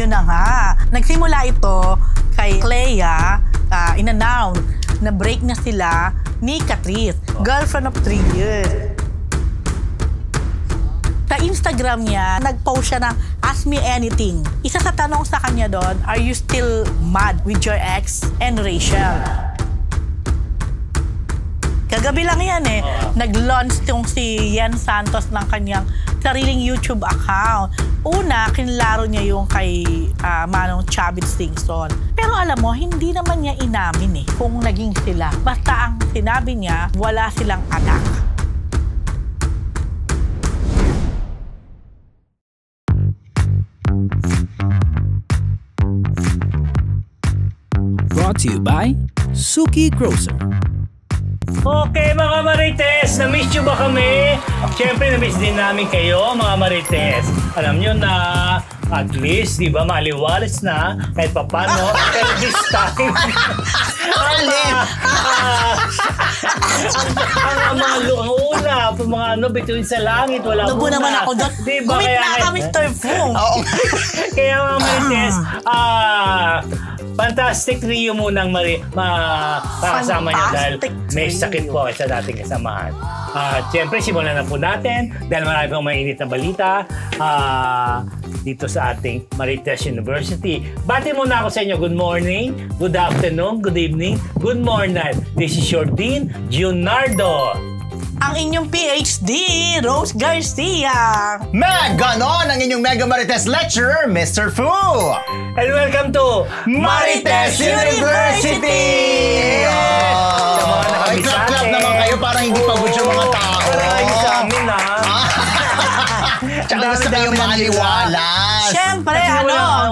ayun na nga. Nagsimula ito kay Clea, in-announce na break na sila ni Catrice, girlfriend of 3 years. Sa Instagram niya, nag-post siya ng Ask Me Anything. Isa sa tanong sa kanya doon, are you still mad with your ex and Rachel? Kagabi lang yan eh. Nag-launch yung si Yen Santos ng kanyang sariling YouTube account. Una, kinlaro niya yung kay Manong Chavit Singson. Pero alam mo, hindi naman niya inamin eh kung naging sila. Basta ang sinabi niya, wala silang anak. Brought to you by Suki Grocer. Okay mga Marites, na-miss nyo ba kami? Siyempre na-miss din namin kayo mga Marites. Alam nyo na at least, di ba, maliwalas na kahit papano. Pero this time, ang mga ulap, mga bituin sa langit, wala Nubo muna. naman ako doon. Diba, Kumit na ka, Mr. Fu. Kaya mga Marites, fantastic trio munang makakasama niyo dahil may sakit po sa dating kasamahan. Siyempre, simulan na po natin dahil marami pong mainit na balita dito sa ating Marites University. Bati muna ako sa inyo. Good morning, good afternoon, good evening, good morning. This is your Dean, Junardo. Ang inyong PhD, Rose Garcia. Ganon ang inyong Mega Marites Lecturer, Mr. Fu. And welcome to Marites University! Sa mga nakabis Clap naman kayo parang hindi pagod yung mga tao. Parang sa amin Tsaka gusto kayong maliwalas. Siyempre,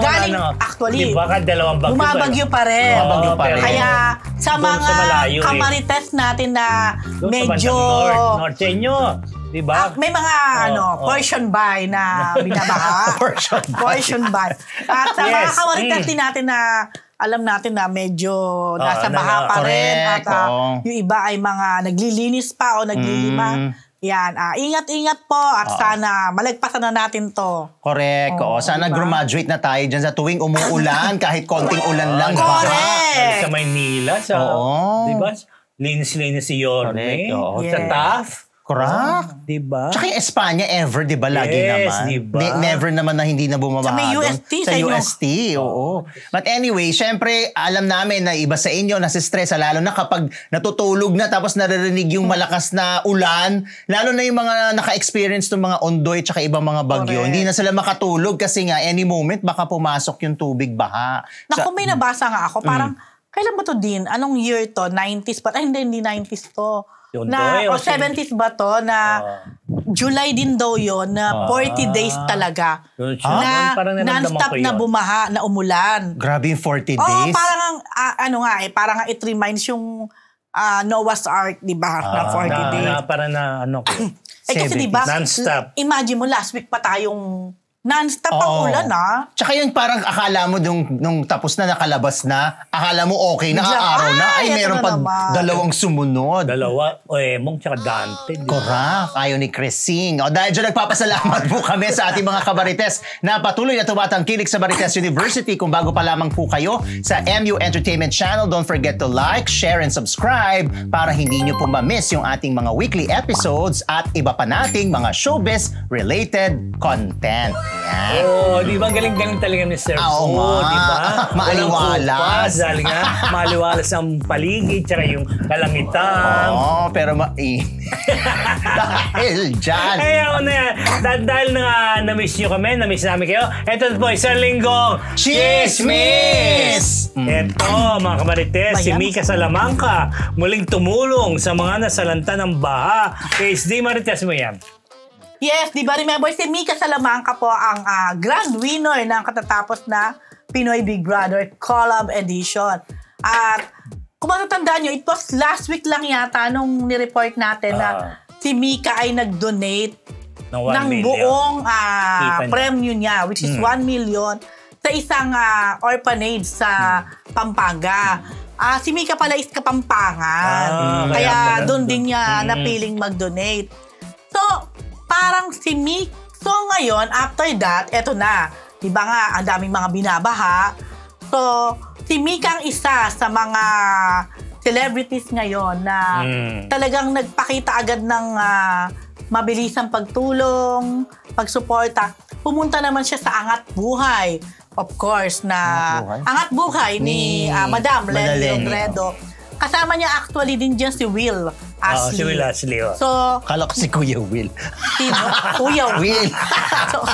galing, actually, diba, dalawang bagyo bumabagyo pa rin. Bumabagyo pa rin. Kaya sa mga kamarites natin na medyo... North sa inyo, diba? May mga portion buy na binabaha. Portion buy. At sa mga kamarites din natin na alam natin na medyo nasa baha pa rin. At yung iba ay mga naglilinis pa o naglilima. Yan, ingat-ingat po at sana malagpasan na natin to. Correct. Sana graduate na tayo dyan sa tuwing umuulan, kahit konting ulan lang. Correct! Sa Maynila, diba? Linis-linis si Yorme. Sa TAF. Correct. Diba? Tsaka yung Espanya ever, diba? Lagi naman. Diba? Never naman na hindi na bumabaha. Sa may UST. Sa UST, oo. But anyway, syempre, alam namin na iba sa inyo, nasistress, lalo na kapag natutulog na tapos naririnig yung malakas na ulan, lalo na yung mga naka-experience ng mga ondoy tsaka ibang mga bagyo. Hindi na sila makatulog kasi nga any moment baka pumasok yung tubig baha. Naku, may nabasa nga ako. Parang, kailan ba to din? Anong year to? 90s ba? Ay, hindi 90s to. Na, o 70s ba to? Na July din daw yun, na 40 days talaga. Na non-stop na bumaha, na umulan. Grabe yung 40 days? Parang, parang it reminds yung Noah's Ark, di ba? Na 40 days. Parang na, kasi di ba, non-stop. Imagine mo, last week pa tayong non-stop ang ulan, Tsaka yung parang akala mo nung tapos na nakalabas na, akala mo okay na, araw na, ay meron pa dalawang sumunod. Dalawa, Emong tsaka Dante. Correct. Ayaw ni Crising. Dahil dyan nagpapasalamat po kami sa ating mga kabarites na patuloy na tumatangkilik sa Marites University. Kung bago pa lamang po kayo sa MU Entertainment Channel, don't forget to like, share, and subscribe para hindi nyo po ma-miss yung ating mga weekly episodes at iba pa nating mga showbiz-related content. Yan. Di ba? Galing-galing talaga ni Sir Fu, di ba? Maaliwalas. Dahil nga, maaliwalas ang paligid, tsaka yung kalangitan. Pero dahil dyan. Dahil na-miss nyo kami, na-miss namin kayo, eto po, isang linggong Chismis! Eto, mga kamarites, si Mika Salamanca, muling tumulong sa mga nasalanta ng baha. KSD, Marites mo yan. Yes, di ba remember si Mika Salamanca po ang grand winner ng katatapos na Pinoy Big Brother Collab Edition. At kung matatandaan nyo, it was last week lang yata nung nireport natin na si Mika ay nag-donate ng buong premyo niya, which is 1 million sa isang orphanage sa Pampanga. Si Mika pala is Kapampangan. Kaya doon din niya napiling mag-donate. So, parang si Mika, so ngayon, after that, eto na, Diba nga, ang daming mga binabaha. So, si Mika ang isa sa mga celebrities ngayon na talagang nagpakita agad ng mabilisang pagtulong, pagsuporta. Pumunta naman siya sa Angat Buhay. Of course, Angat Buhay ni Madam Lenny Robredo. Kasama niya actually din dyan si Will Ashley. Si Will Ashley. So, Kala ko si Kuya Will. Kuya Will. So,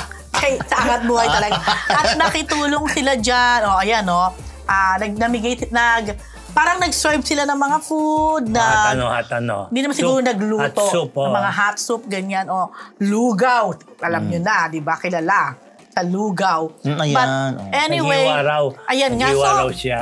sa Angat Buhay talaga. At nakitulong sila dyan. Ayan, parang nag-serve sila ng mga food na... Hot ano. Hindi naman siguro nagluto. Hot soup, ng mga hot soup, ganyan. Lugaw. Alam nyo na, di ba? Kilala. Sa lugaw. Ayan. But anyway, ayan nga. Nag-iwaraw siya.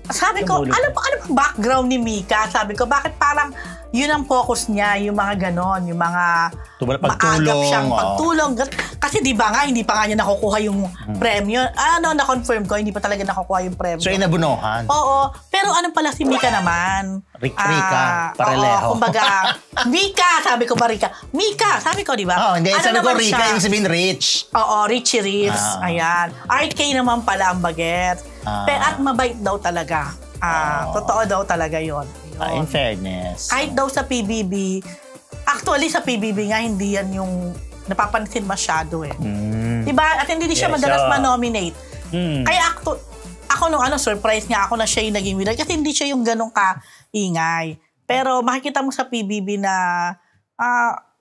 Sabi ko, ano bang background ni Mika? Sabi ko, bakit parang yun ang focus niya, yung mga ganon, yung mga maagap siyang pagtulong. Kasi di ba nga, hindi pa nga niya nakukuha yung premyo. Na-confirm ko, hindi pa talaga nakukuha yung premyo. So, inabunuhan? Oo. Pero ano pala si Mika naman? Rika, pareleho. Kumbaga, Mika, sabi ko ba Rika? Mika, sabi ko, di ba? Hindi, sabi ko Rika, yung sabihin rich. Oo, Richie Rich. Ayan. RK naman pala ang baget. At mabait daw talaga. Totoo daw talaga yon. In fairness. Kahit daw sa PBB, actually sa PBB nga, hindi yan yung napapansin masyado eh. Diba? At hindi siya madalas ma-nominate. Kaya ako nung surprise nga ako na siya yung naging winner kasi hindi siya yung ganong kaingay. Pero makikita mo sa PBB na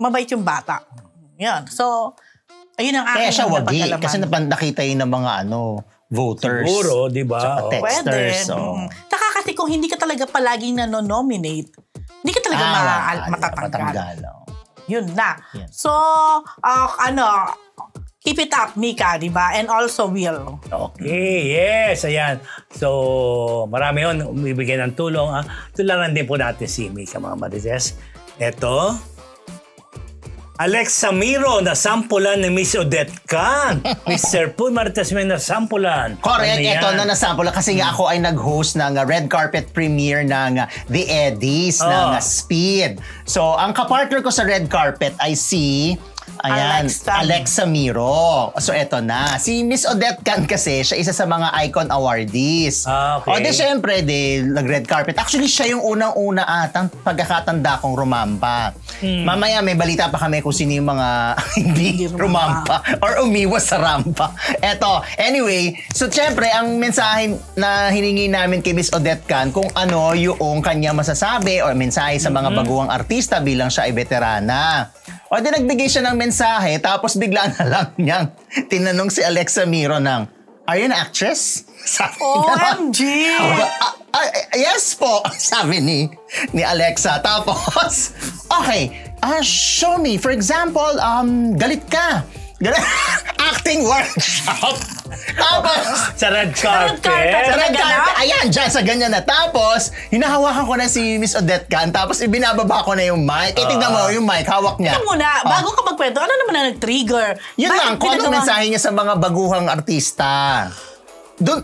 mabait yung bata. Yan. So, ayun ang aking kaya siya wagi. napagkalaman. Kasi nakita yun ng mga voters. Siguro, di ba? Saka texters. Saka kasi kung hindi ka talaga palaging nanonominate, hindi ka talaga matatanggal. Yun na. Yeah. So, keep it up, Mika, di ba? And also Will. Okay, yes, ayan. So, marami yun, umibigay ng tulong. Tularan din po natin si Mika, mga Marites. Ito, Alexa Miro, nasampulan ni Miss Odette Can. Mr. Paul Marites may nasampulan. Correct, ito na nasampulan. Kasi nga ako ay nag-host ng red carpet premiere ng The Eddies, ng Speed. So, ang kapartner ko sa red carpet ay si... Alexa Miro. So, eto na. Si Miss Odette Can kasi, siya isa sa mga Icon Awardees. Okay. O, syempre, nag-red carpet. Actually, siya yung unang-una atang pagkakatanda kong rumampa. Mamaya, may balita pa kami kung sino yung mga hindi rumampa or umiwas sa rampa. Eto, anyway, so, syempre, ang mensahe na hiningi namin kay Miss Odette Can kung ano yung kanya masasabi o mensahe sa mga baguhang artista bilang siya ay veterana. O di nagbigay siya ng mensahe, tapos bigla na lang niyang tinanong si Alexa Miro ng, "Are you an actress?" Sabi OMG! Yes po, sabi ni Alexa. Tapos, okay, show me. For example, galit ka. Acting workshop. Tapos, sa red carpet. Sa red carpet. Ayan, dyan, sa ganyan na. Tapos, hinahawakan ko na si Miss Odette Can. Tapos, ibinababa ko na yung mic. Tingnan mo yung mic, hawak niya. Ito muna, bago ka magkwento, ano naman na nag-trigger? Yun lang, kung anong mensahe niya sa mga baguhang artista.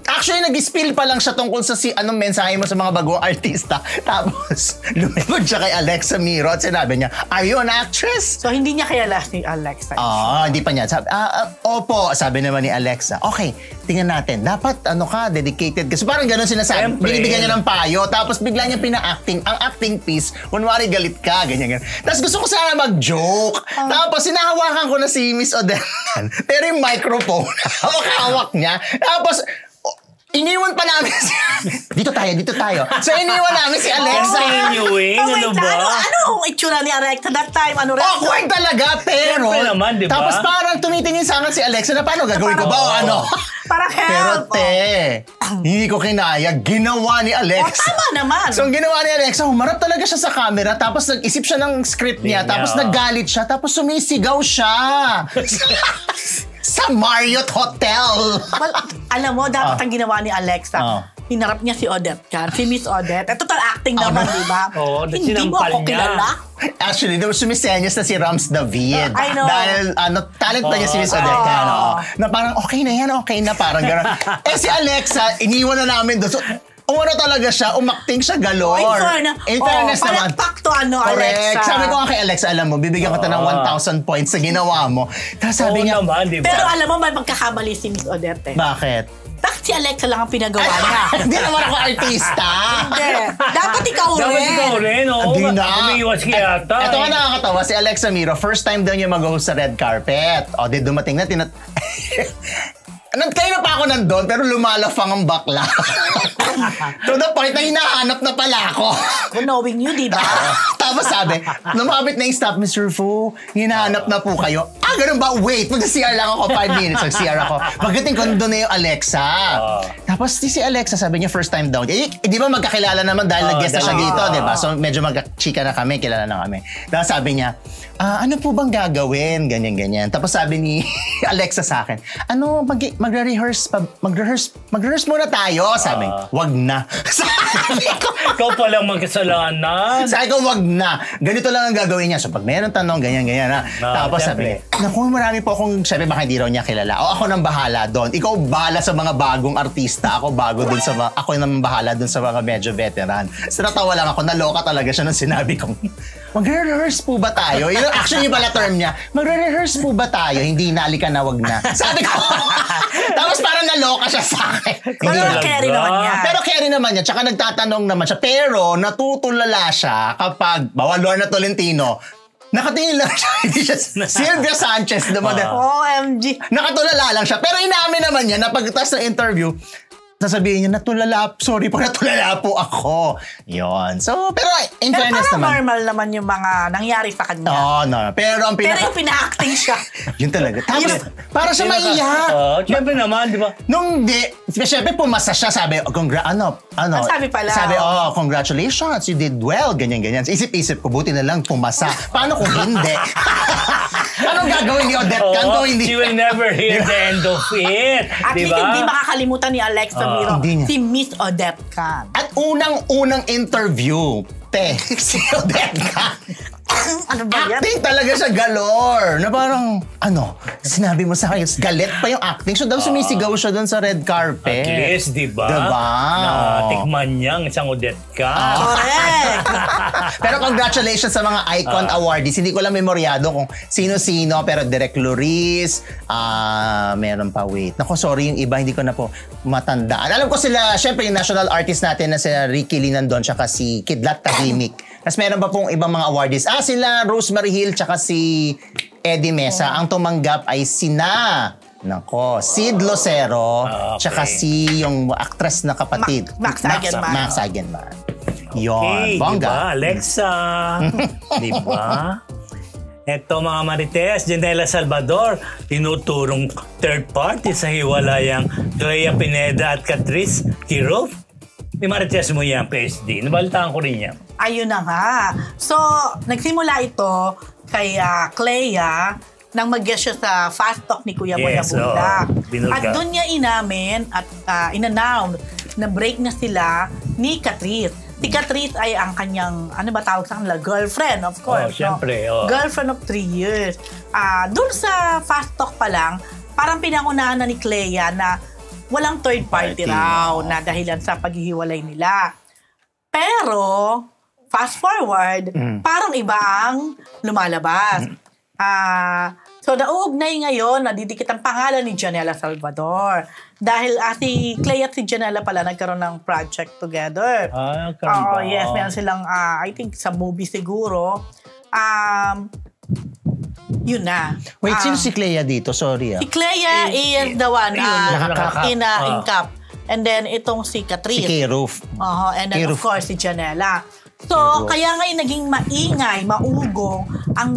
Actually, nag-spill pa lang siya tungkol sa anong mensahe mo sa mga bagong artista. Tapos, lumipod siya kay Alexa Miro at sinabi niya, "Are you an actress?" So, hindi niya kilala si Alexa. Hindi pa niya. Sabi, opo, sabi naman ni Alexa. Okay, tingnan natin. Dapat, dedicated ka. So, parang gano'n sinasabi. Binibigyan niya ng payo. Tapos, bigla niya pina-acting. Ang acting piece, kunwari galit ka, ganyan. Tapos, gusto ko sana mag-joke. Tapos, sinahawakan ko na si Miss Odette. Pero yung microphone, hawak niya. Tapos, iniwan pa namin dito tayo. So, iniwan namin si Alexa. Ano ba? Ano itsura ni Alexa that time? Awkward talaga, pero... Siyempre naman, di ba? Tapos parang tumitingin sa akin si Alexa na paano gagawin ko ba o ano? Parang help. Pero hindi ko kinaya. Ginawa ni Alexa. Tama naman. So, ang ginawa ni Alexa, humarap talaga siya sa camera, tapos nag-isip siya ng script niya, tapos naggalit siya, tapos sumisigaw siya. Sa Marriott Hotel. Well, alam mo, dapat ang ginawa ni Alexa, hinarap niya si Odette Can, si Miss Odette. Total acting naman, di ba? Hindi mo ako kilala. Actually, sumisenyas na si Rams David. I know. Dahil talent na niya si Miss Odette Can. Na parang okay na yan, parang gano'n. Si Alexa, iniwan na namin doon. So, umano talaga siya, umakting siya galore. In fairness naman. Palakpak to correct. Alexa. Sabi ko nga kay Alexa, alam mo, bibigyan ka ng 1,000 points sa ginawa mo. Tapos sabi niya, naman, diba? Pero alam mo, may pagkakamali si Miss Odette. Bakit? Bakit si Alexa lang ang pinagawa niya? Hindi naman ako artista. Hindi. Dapat ikaw rin. Dapat ikaw rin, oo. Hindi na. Umiiwas kaya ata. Ito nga nakakatawa, si Alexa Miro, first time daw niya mag-host sa red carpet. O, di dumating na, Kaya na pa ako nandun, pero lumalafang ang bakla. To the point na hinahanap na pala ako. Knowing you, di ba? Tapos sabi, lumapit na yung staff, Mr. Fu, hinahanap na po kayo. Ganun ba? Wait, mag-CR lang ako, 5 minutes, mag-CR ako. Pagdating ko, doon na yung Alexa. Tapos si Alexa, sabi niya, first time daw. Di ba magkakilala naman dahil nag-guest na siya dito, di ba? So medyo magkachika na kami, kilala na kami. Tapos sabi niya, ano po bang gagawin? Ganyan-ganyan. Tapos sabi ni Alexa sa akin, magre-rehearse muna tayo. Sabi, wag na. Sabi ko, ikaw palang magkasalanan. Sabi ko, wag na. Ganito lang ang gagawin niya. So pag mayroong tanong, ganyan-ganyan na. Tapos sabi, naku, marami po akong, sabi baka hindi raw niya kilala. O ako nang bahala doon. Ikaw bahala sa mga bagong artista. Ako bago doon sa mga, ako nang bahala doon sa mga medyo veteran. So natawa lang ako, naloka talaga siya nung sinabi kong, magre-rehearse po ba tayo? Actually, yung pala term niya, magre-rehearse po ba tayo? Hindi na, alika na, wag na. Sabi ko, tapos parang naloka siya sa akin. Pero carry naman niya. Pero carry naman niya, tsaka nagtatanong naman siya. Pero natutulala siya kapag, bawa Lorna Tolentino, nakatingin lang siya, hindi siya Sylvia Sanchez naman. OMG. Nakatulala lang siya. Pero inamin naman niya na pagkatapos ng interview, sasabihin niya, sorry po, natulala po ako. Yon. So, pero in fairness naman. Pero normal naman yung mga nangyari sa kanya. No. Pero ang Pero yung pina-acting siya. Yun talaga. Tapos, para siya maiyak. Siyempre naman, di ba? Nung siyempre pumasa siya, sabi, ano? Ang sabi pala. Sabi, congratulations, you did well, ganyan-ganyan. Isip-isip ko, buti na lang pumasa. Paano kung hindi? Anong gagawin ni Odette Can kung hindi? She will never hear the end of it. At least hindi makakalimutan ni Alexa Miro, si Miss Odette Can. At unang interview, si Odette Can. Ano ba yan? Acting talaga siya galore. Na parang, sinabi mo sa akin, galit pa yung acting. So, daw sumisigaw siya doon sa red carpet. At least, di ba? Diba? Natikman niya ang isang Odette Can. Correct. Pero congratulations sa mga icon awardees. Hindi ko lang memoryado kung sino-sino, pero Direk Loris, meron pa, wait. Naku, sorry, yung iba, hindi ko na po matandaan. Alam ko sila, syempre, yung national artist natin na si Ricky Lee nandun, tsaka si Kidlat Tahimik. Tapos meron pa pong ibang mga awardees. Sila Rosemary Hill, tsaka si Eddie Mesa. Ang tumanggap ay sina... Sid Lucero, tsaka si yung actress na kapatid. Max Agenman. Max Agenman. Yun, Okay, bongga. diba, Alexa? Diba? Eto mga Marites, Janela Salvador, tinuturong third party sa hiwalayang Clea Pineda at Catrice Kirov. May Marites mo yan, PSD. Nabalitaan ko rin yan. Ayun na nga. So, nagsimula ito kay Clea nang mag-guest siya sa Fast Talk ni Kuya Boy Abunda. At doon niya inamin at in-announce na break na sila ni Catrice. Si Catrice ay ang kanyang, ano ba tawag sa kanila? Girlfriend, of course. Siyempre. Girlfriend of 3 years. Doon sa Fast Talk pa lang, parang pinangunahan na ni Clea na walang third party raw na dahilan sa paghihiwalay nila. Pero, fast forward, parang iba ang lumalabas. So, nauugnay ngayon, nadidikit ang pangalan ni Janela Salvador. Dahil si Clea at si Janela pala nagkaroon ng project together. Yes, meron silang, I think, sa movie siguro. Yun na. Wait, sino si Clea dito? Sorry. Si Clea is the one in Cap. And then, itong si Catrice. Si K-Roof. And then, of course, si Janela. So, kaya ngayon naging maingay, maugong ang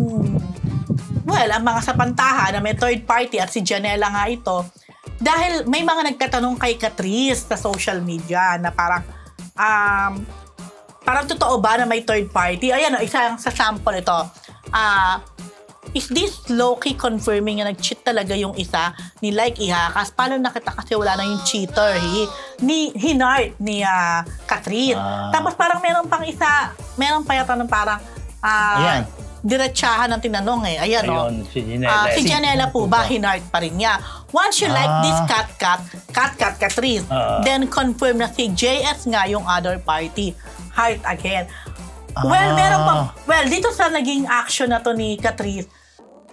mga sapantahan na may third party at si Janela nga ito. Dahil may mga nagtatanong kay Catrice sa social media na parang totoo ba na may third party? Ayan, isang sa sample ito. Is this low-key confirming na nag-cheat talaga yung isa ni Like Ihakas? Paano nakita kasi wala na yung cheater? Hinart ni Catrice. Tapos parang meron pa yata ng parang diretsahan ng tinanong eh. Ayan, Ayun, si Janela. si Janela po ba, hinard pa rin niya. Once you like this Catrice, then confirm na si JS nga yung other party. Heart again. Well, meron pa, dito sa naging action na to ni Catrice,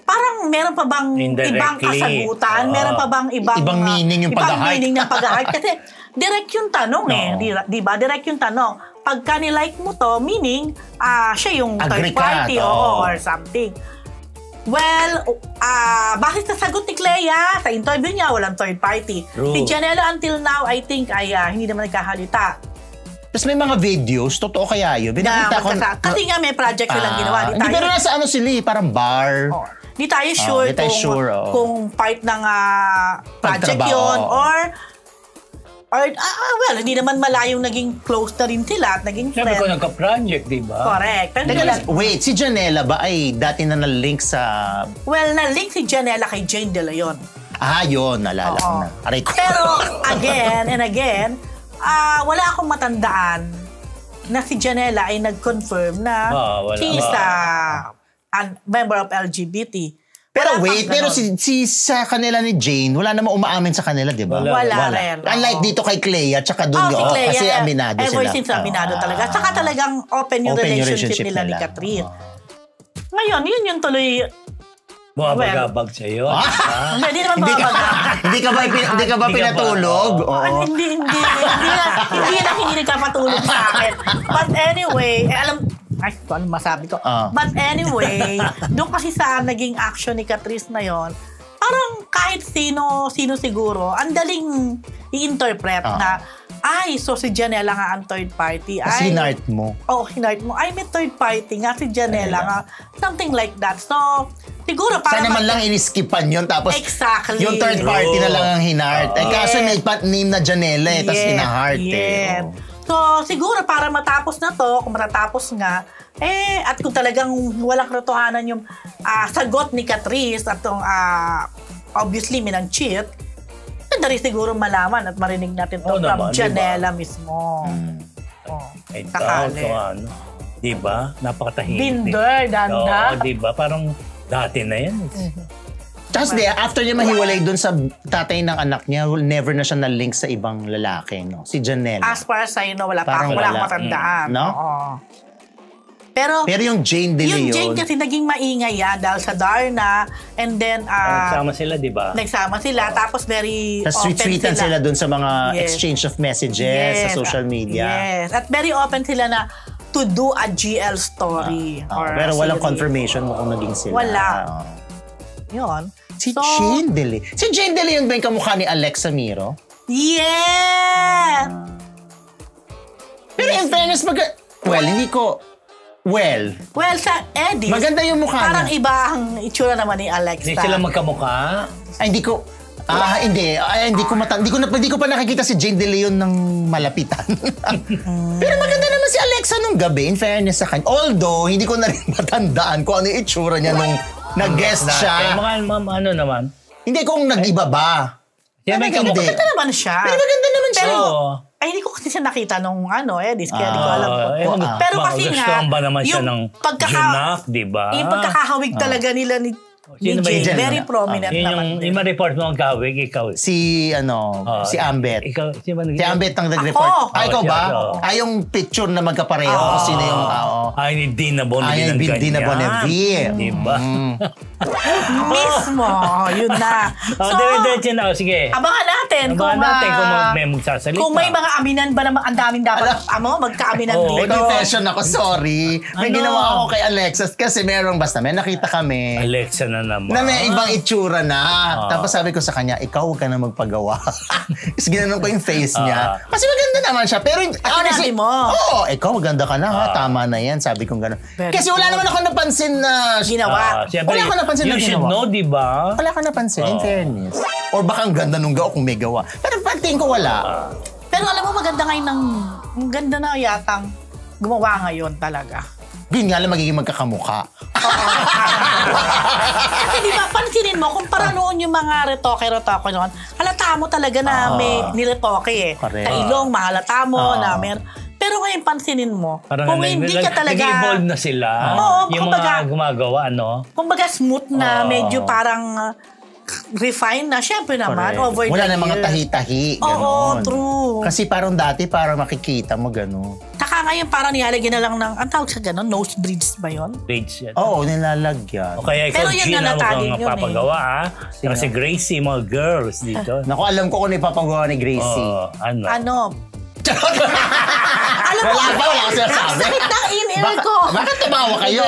parang meron pa bang ibang kasagutan? Meron pa bang ibang meaning yung ibang meaning ng pag-heart? Kasi direct yung tanong di ba? Direct yung tanong. Pagka ni-like mo to, meaning siya yung third party or something. Well, bakit sa sagot ni Clea, sa interview niya, walang third party. True. Si Janela until now, I think, ay hindi naman nagkahalita. Tapos may mga videos, totoo kaya yun? Kasi nga may project silang ginawa. Hindi, pero nasa sila parang bar. Di tayo sure kung part ng project yun or well, hindi naman malayong naging close na rin sila at naging friend. Sabi ko nagka-project, di ba? Correct. Wait, si Janela ba ay dati na na-link sa... Well, na-link si Janela kay Jane De Leon. Yun, nalala ko na. Aray ko. Pero again and again, wala akong matandaan na si Janela ay nag-confirm na she's a member of LGBT. Pero sa kanila ni Jane, wala namang umaamin sa kanila, di ba? Wala rin. Unlike dito kay Clea, tsaka doon si Clea, kasi aminado ever sila. since aminado talaga. Tsaka talagang open yung relationship nila ni Catrice. Ngayon, yun yung tuloy... Bumabagabag sa'yo. Hindi naman bumabagabag. Hindi ka ba pinatulog? Hindi nagkapatulog sa akin. But anyway, ano masabi ko? But anyway, doon kasi sa naging action ni Catrice na yon, parang kahit sino siguro, ang daling i-interpret na, so si Janela nga ang third party. Kasi hinart mo. Hinart mo. May third party nga si Janela nga. Something like that. So, siguro para... Sana man lang iniskipan yun, tapos yung third party na lang ang hinart. Kaso may name na Janela tapos hinahart So, siguro para matapos na to, kung matatapos nga, at kung talagang walang katotohanan yung sagot ni Catrice at obviously minang-cheat, dari siguro malaman at marinig natin to from Janela mismo. Sakali. Diba? Napakatahimik. Binder, danda. Diba? Parang dati na yan. Tapos after niya mahiwalay dun sa tatay ng anak niya, never na siya na-link sa ibang lalaki, no? Si Janela. As far as I know, wala akong matandaan. No? Pero yung Jane De Leon... Yung Jane kasi naging maingay dahil sa Darna, and then... nagsama sila, di ba? Nagsama sila, tapos very open sweet-sweetan sila dun sa mga exchange of messages sa social media. Yes, at very open sila na to do a GL story. Pero walang confirmation mo kung naging sila. Wala. Yun. Si Jane De Leon. Si Jane De Leon ba yung kamukha ni Alexa Miro? Yeah! Pero in fairness, Well, sa Eddie, maganda yung mukha parang niya. iba ang itsura naman ni Alexa. Hindi sila magkamukha? Hindi ko pa nakikita si Jane De Leon ng malapitan. Pero maganda naman si Alexa nung gabi, in fairness sa kanya. Although, hindi ko na rin matandaan kung ano yung itsura niya nung nag-guest siya. Ano naman? Hindi kung nag-iba ba. Maganda naman siya. Pero maganda naman siya. Hindi ko kasi siya nakita nung Edis, kaya di ko alam. Pero kasi nga, gusto ba naman siya ng Junak, di ba? Yung pagkakahawig talaga nila ni Jane, very prominent naman. Yung ma-report mo ang kahawig, ikaw. Si Ambet. Si Ambet ang nag-report. Ikaw ba? Yung picture na magkapareho. Sino yung... ni Dina Bonneville ng ganyan. Dina Bonneville. Di ba? Mismo. Yun na. So, dire-diretso na. Sige. Abangan natin kung may magsasalita. Kung may mga aminan ba naman, ang daming dapat magka-aminan dito. Confession ako, sorry. May ginawa ako kay Alexis kasi may nakita kami. Alexa na naman. Na may ibang itsura na. Tapos sabi ko sa kanya, ikaw huwag ka na magpagawa. Tapos ginanon ko yung face niya. Kasi maganda naman siya. Pero honestly, ikaw maganda ka na ha. Tama na yan. Sabi kong gano'n. Kasi wala naman ako napansin na ginawa. Wala ko napansin na ginawa. You should know, di ba? Wala ka napansin, in fairness. Or baka ang ganda nung gawa kung may gawa. Pero pagtingin ko wala. Pero alam mo, maganda ngayon ang ganda na yatang gumawa ngayon talaga. Yun nga lang magiging magkakamukha. Kasi di ba, pansinin mo, kumpara noon yung mga retoke noon, halata mo talaga na may niretoke eh. Sa ilong, mahalata mo na meron. Pero ngayon pansinin mo, Parang kung hindi ka talaga... nag-evolve na sila. Oo, yung kumbaga, mga gumagawa, ano? Kumbaga smooth na, medyo parang refine na. Siyempre naman, over Wala the na mga years. tahi-tahi. Oo, Ganon. true. Kasi parang dati, parang makikita mo gano'n. Saka ngayon parang nilalagyan na lang ng, ang tawag sa gano'n, nose bridges ba yun? Grades yan. Oo, nilalagyan. O kaya ikaw, Pero yun Gina, na huwag natagin kang yun papagawa, ha? Kasi Gracie, mga girls dito. Naku, alam ko kung ipapagawa ni Gracie. Ano? Ano? Alam mo, Wala ko sinasabi. sakit ng in-ear ko. Bakit tumawa kayo?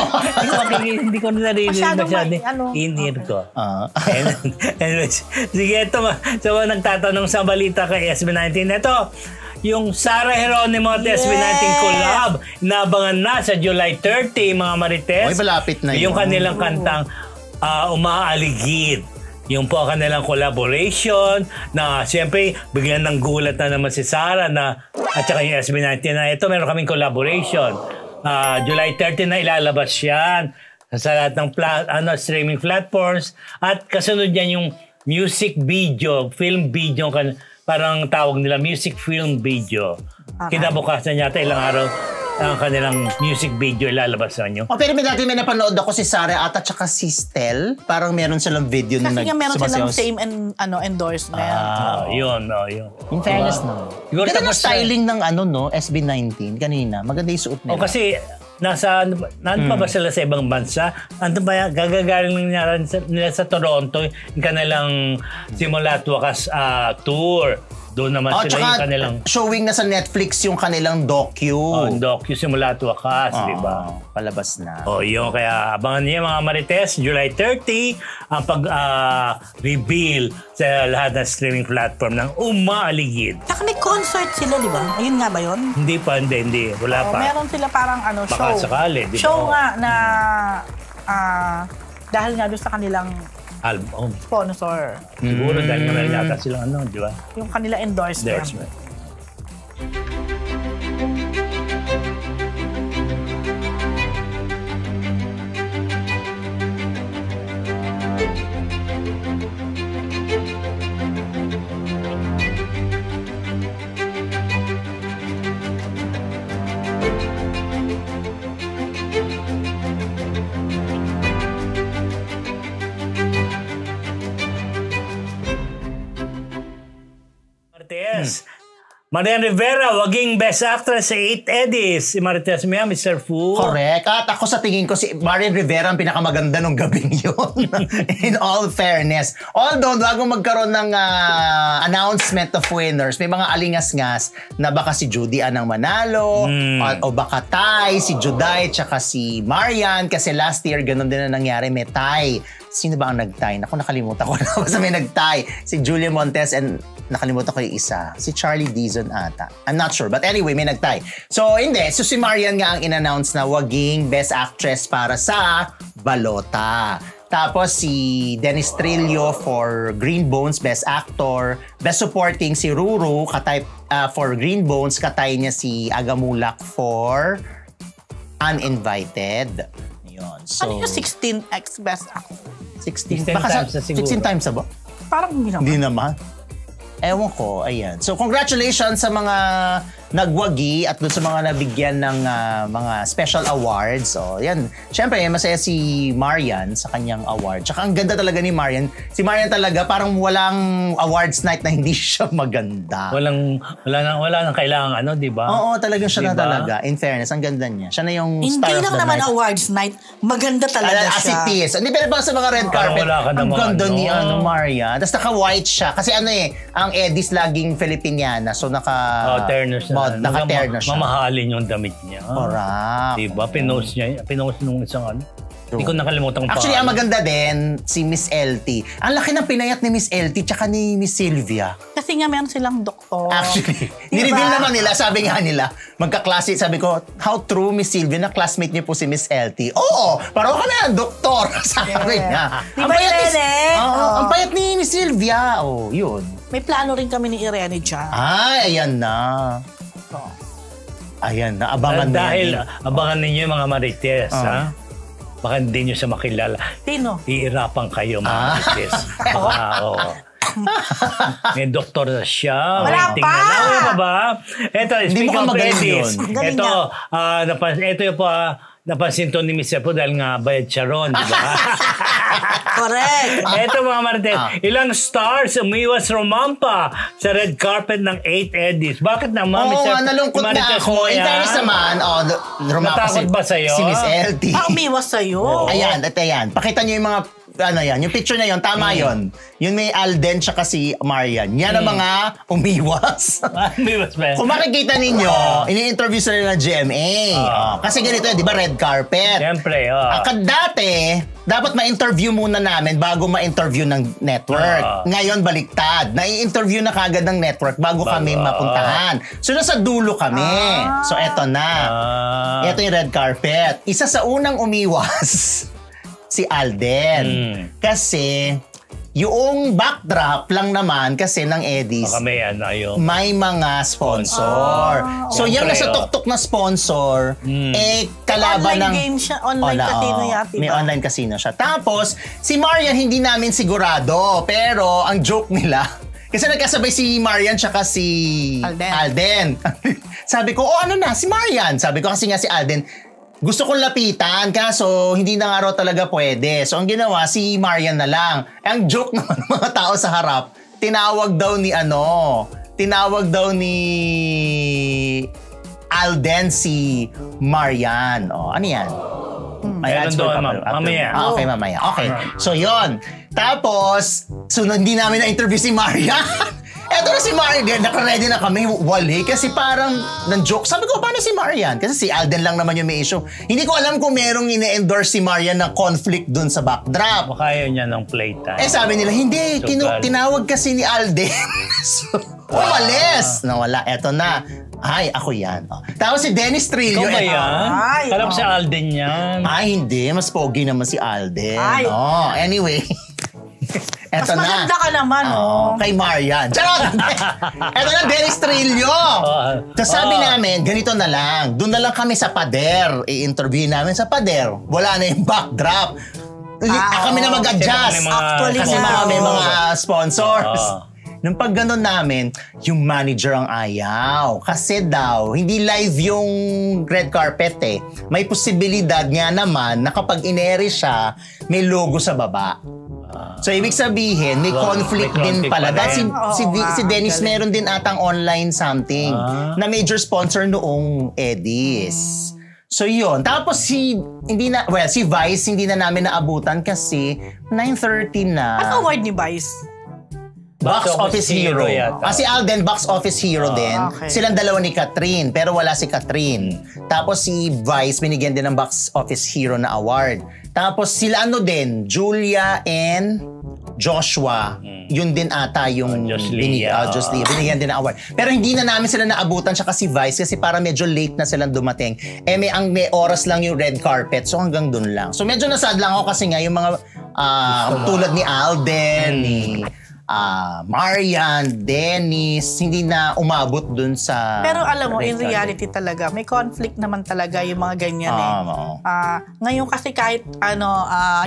Hindi ko narinig Masyado masyado. ano. In-ear ko. Ah. Anyways, sige, ito. So, nagtatanong sa balita kay SB19. Ito, yung Sarah Geronimo at SB19 collab, inabangan na sa July 30, mga Marites. Oy, malapit na Yung yun. kanilang kantang Umaaligid. Yung po kanilang collaboration na siyempre bigyan ng gulat na naman si Sarah na at saka yung SB19 na ito meron kaming collaboration. July 30 na ilalabas yan sa lahat ng streaming platforms at kasunod yan yung music video, film video, parang tawag nila music film video. Kinabukasan yata ilang araw ang kanilang music video ilalabas sa inyo. Oh, pero may napanood ako si Sarah at saka si Stel. Parang meron silang video na Kasi nga meron silang sumasayaw. same endorsement. Yun. In fairness, no. Siguro Ganda ng tapos styling ng SB19 kanina. Maganda yung suot nila. kasi naan pa ba sila sa ibang bansa? Ano ba yan? Gagagaling nila sa Toronto yung kanilang simula at wakas tour. Doon naman sila yung tsaka kanilang showing na sa Netflix yung kanilang docu. docu simula at wakas, di ba? Palabas na. Yun. Kaya abangan niyo mga Marites, July 30, ang pag-reveal sa lahat ng streaming platform ng Umaaligid. Saka may concert sila, di ba? Ayun nga ba yun? Hindi. Wala pa. Meron sila parang Baka show. sakali, di ba? Show nga na dahil nga doon sa kanilang Album. sponsor. Siguro dahil nga meron yata silang di ba? Yung kanila endorsement. Endorsement. Marites. Marian Rivera, waging Best Actress sa 8 Eddies. Si Marites Mia, Mr. Fu. Correct. At ako sa tingin ko, si Marian Rivera ang pinakamaganda nung gabing yun. In all fairness. Although, bago magkaroon ng announcement of winners, may mga alingas-ngas na baka si Judy Ann ang manalo, o baka tie, si Juday, tsaka si Marian. Kasi last year, ganun din na nangyari, may tie. Sino ba ang nag-tie? Naku, nakalimutan ko na. Basta may nag-tie. Si Julia Montes and nakalimutan ko yung isa. Si Charlie Dizon ata. I'm not sure. But anyway, may nag-tie. So, hindi. So, si Marian nga ang in-announce na waging Best Actress para sa Balota. Tapos, si Dennis Trillo for Green Bones, Best Actor. Best Supporting, si Ruru for Green Bones. Katay niya si Agamulak for Uninvited. Yun. So, Ano yung 16x best actor? 16 16 times na siguro. 16 times na ba? Parang hindi naman. Hindi naman. Ewan ko, ayan. So, congratulations sa mga nagwagi at doon sa mga nabigyan ng mga special awards. So, yan. Siyempre, masaya si Marian sa kanyang award. Tsaka ang ganda talaga ni Marian. Si Marian talaga, parang walang awards night na hindi siya maganda. Wala nang kailangan di ba? Oo, talagang siya na Diba? talaga. In fairness, ang ganda niya. Siya na yung Hindi star of lang the naman night. awards night. Maganda talaga As siya. it is. Hindi, pero bang sa mga red carpet, wala ka ang namang ganda ni ano. Maria. Tapos naka-white siya. Kasi ang Edis laging Filipiniana. So terno siya. Naka-terno siya. Mamahalin yung damit niya. Correct. Diba? Pinost nung isang Hindi ko nakalimutan kung Actually, ang maganda din, si Miss LT. Ang laki ng pinayat ni Miss LT tsaka ni Miss Sylvia. Kasi nga meron silang doktor. Actually, Diba? nireveal naman nila, sabi nga nila, magkaklase, sabi ko, how true, Miss Sylvia, na classmate niyo po si Miss LT. Oo, parang ka na, doktor, sabi niya. Di ba, Irene? Ang payat ni Miss Sylvia. Oh, yun. May plano rin kami ni Irene dyan. Ay, ayan na. Ayan na, abangan dahil na. abangan ninyo yung mga Marites, ha? Baka hindi nyo siya makilala. Sino? Iirapan kayo, mga Marites. Baka, May doktor na siya. Wala Waiting pa! na lang. Wala pa ba? Ito, Hindi speak mo of magaling ladies. yun. Galing Ito yung napansin to ni Mr. Po dahil nga bayad siya ron, di ba? Correct. Ito mga Marites, ilang stars umiwas rumampa sa red carpet ng 8 Eddies. Bakit naman? Oo nga, nalungkot na Marites ako. mo In yan? fairness naman, rumapa Natakot ba sa'yo? si Miss LT. Umiwas sa'yo. Ayan, at ayan. Pakita niyo yung mga, yung picture na yun, tama yun. Yun may Alden tsaka si Marian. Yan ang mga umiwas. Umiwas ba? Kung makikita ninyo, ini-interview sila ng GMA. Kasi ganito yun, di ba, red carpet. Siyempre, Dati, dapat ma-interview muna namin bago ma-interview ng network. Ngayon, baliktad. Nai-interview na kagad ng network bago kami mapuntahan. So, nasa dulo kami. So, eto na. Ito yung red carpet. Isa sa unang umiwas, si Alden. Kasi, yung backdrop lang naman kasi ng Eddies, may mga sponsor. So, yung nasa tuktok na sponsor, kalaban online ng... game siya. Online casino yata. May online casino siya. Tapos, si Marian hindi namin sigurado. Pero, ang joke nila, kasi nagkasabay si Marian tsaka si Alden. Sabi ko, ano na, si Marian. Sabi ko kasi nga si Alden, gusto kong lapitan, kaso hindi na nga raw talaga pwede. So, ang ginawa, si Marian na lang. Ang joke naman ng mga tao sa harap, tinawag daw ni Alden si Marian. Ano yan? May Meron answer doon, pa ma'am. Mamaya. Okay, mamaya. Okay. So, yon. Tapos, hindi namin na-interview si Marian. Eto na si Marian, naka-ready na kami, wali. Kasi parang, nan-joke. Sabi ko, paano si Marian? Kasi si Alden lang naman yung may issue. Hindi ko alam kung merong ine-endorse si Marian na conflict dun sa backdrop. Baka yun niya ng playtime. Sabi nila, hindi. Tinawag kasi ni Alden. So, umalis. Nawala. Eto na. Ay, ako yan. Tapos si Dennis Trillo. Ikaw ba yan? Alam Ay, si Alden yan. Ay, hindi. Mas pogi naman si Alden. Anyway. Eto mas maganda ka naman, kay Marian. Charot! Eto na, Dennis Trillo. So sabi namin, ganito na lang. Doon na lang kami sa pader. I-interview namin sa pader. Wala na yung backdrop. Kami na mag-adjust. Actually, kasi may mga sponsors. Nung pag ganun namin, yung manager ang ayaw. Kasi daw, hindi live yung red carpet eh. May posibilidad nga naman na kapag inere siya, may logo sa baba. So, ibig sabihin, may conflict din pala. Dahil si Dennis meron din atang online something na major sponsor noong Eddies. So, yun. Tapos si Vice, hindi na namin naabutan kasi 9:30 na. Ano award ni Vice? Box Office Hero. Si Alden, Box Office Hero din. Okay. Silang dalawa ni Catherine, pero wala si Catherine. Tapos si Vice, binigyan din ng Box Office Hero na award. Tapos sila din, Julia and Joshua. Yun din ata yung binigyan din ng award. Pero hindi na namin sila naabutan siya kasi Vice kasi para medyo late na silang dumating. May oras lang yung red carpet. So hanggang dun lang. So medyo nasad lang ako kasi nga yung mga tulad ni Alden, ni Marian, Dennis, hindi na umabot dun sa... Pero alam mo, in reality talaga, may conflict naman talaga yung mga ganyan ngayon kasi kahit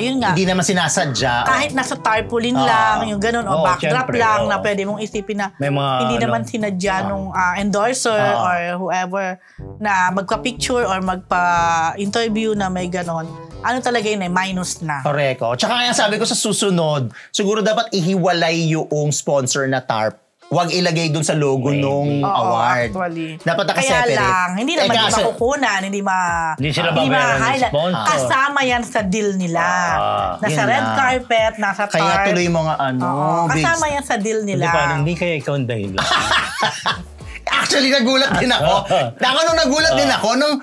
yun nga. Hindi naman sinasadya. Kahit nasa tarpaulin lang, yung ganun, o backdrop lang na pwede mong isipin na hindi naman sinadya nung endorser or whoever na magpa-picture or magpa-interview na may ganon. Ano talaga yun minus na. Correct. Tsaka kaya sabi ko sa susunod, siguro dapat ihiwalay yung sponsor na tarp. Huwag ilagay dun sa logo nung award. Actually. Dapat kaya lang, hindi naman makukunan, hindi sila babayaran ng sponsor. Kasama yan sa deal nila. Nasa red carpet, nasa tarp. Kaya tuloy mga kasama yan sa deal nila. Hindi kaya ikaw ang dahilan. Actually, nagulat din ako. Nung nagulat din ako nung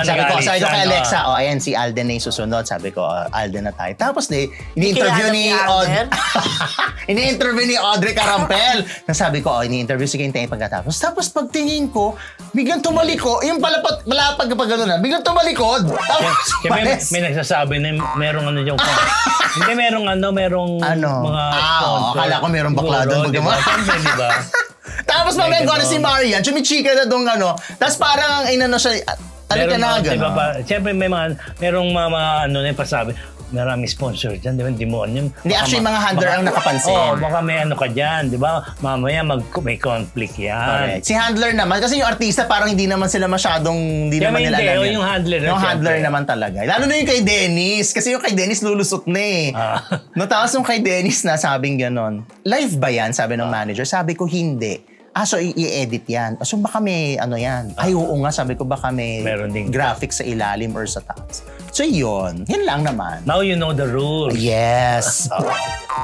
sabi ko kay Alexa, ayan si Alden na yung susunod. Sabi ko, Alden na tayo. Tapos ini-interview ni Audrey Carampel. Sabi ko, ini-interview si Kenteng pagkatapos. Tapos pagtingin ko, biglang tumalikod. Yung palapag kapag gano'n na, biglang tumalikod. May nagsasabi na merong yung hindi merong mga sponsor. Akala ko merong bakla doon. Diba? Tapos mamaya ko na si Marian, chumichika na doon tapos parang siya, Siyempre merong mga pasabi, Maraming sponsor dyan, di ba? Demonyo. Hindi, actually, mga handler ang nakapansin. Oo, baka may ano ka dyan, di ba? Mamaya may conflict yan. Correct. Si handler naman, kasi yung artista parang hindi naman sila masyadong, hindi naman nila alam yan. Yung handler. Yung handler naman talaga. Lalo na yung kay Dennis, kasi yung kay Dennis lulusot na eh. No, tapos yung kay Dennis na sabing ganon, live ba yan? Sabi ng manager. Sabi ko, hindi. So i-edit yan. So baka may ano yan. Ay, oo nga, sabi ko baka may graphics sa ilalim or sa taas. So yun lang naman. Now you know the rules. Yes.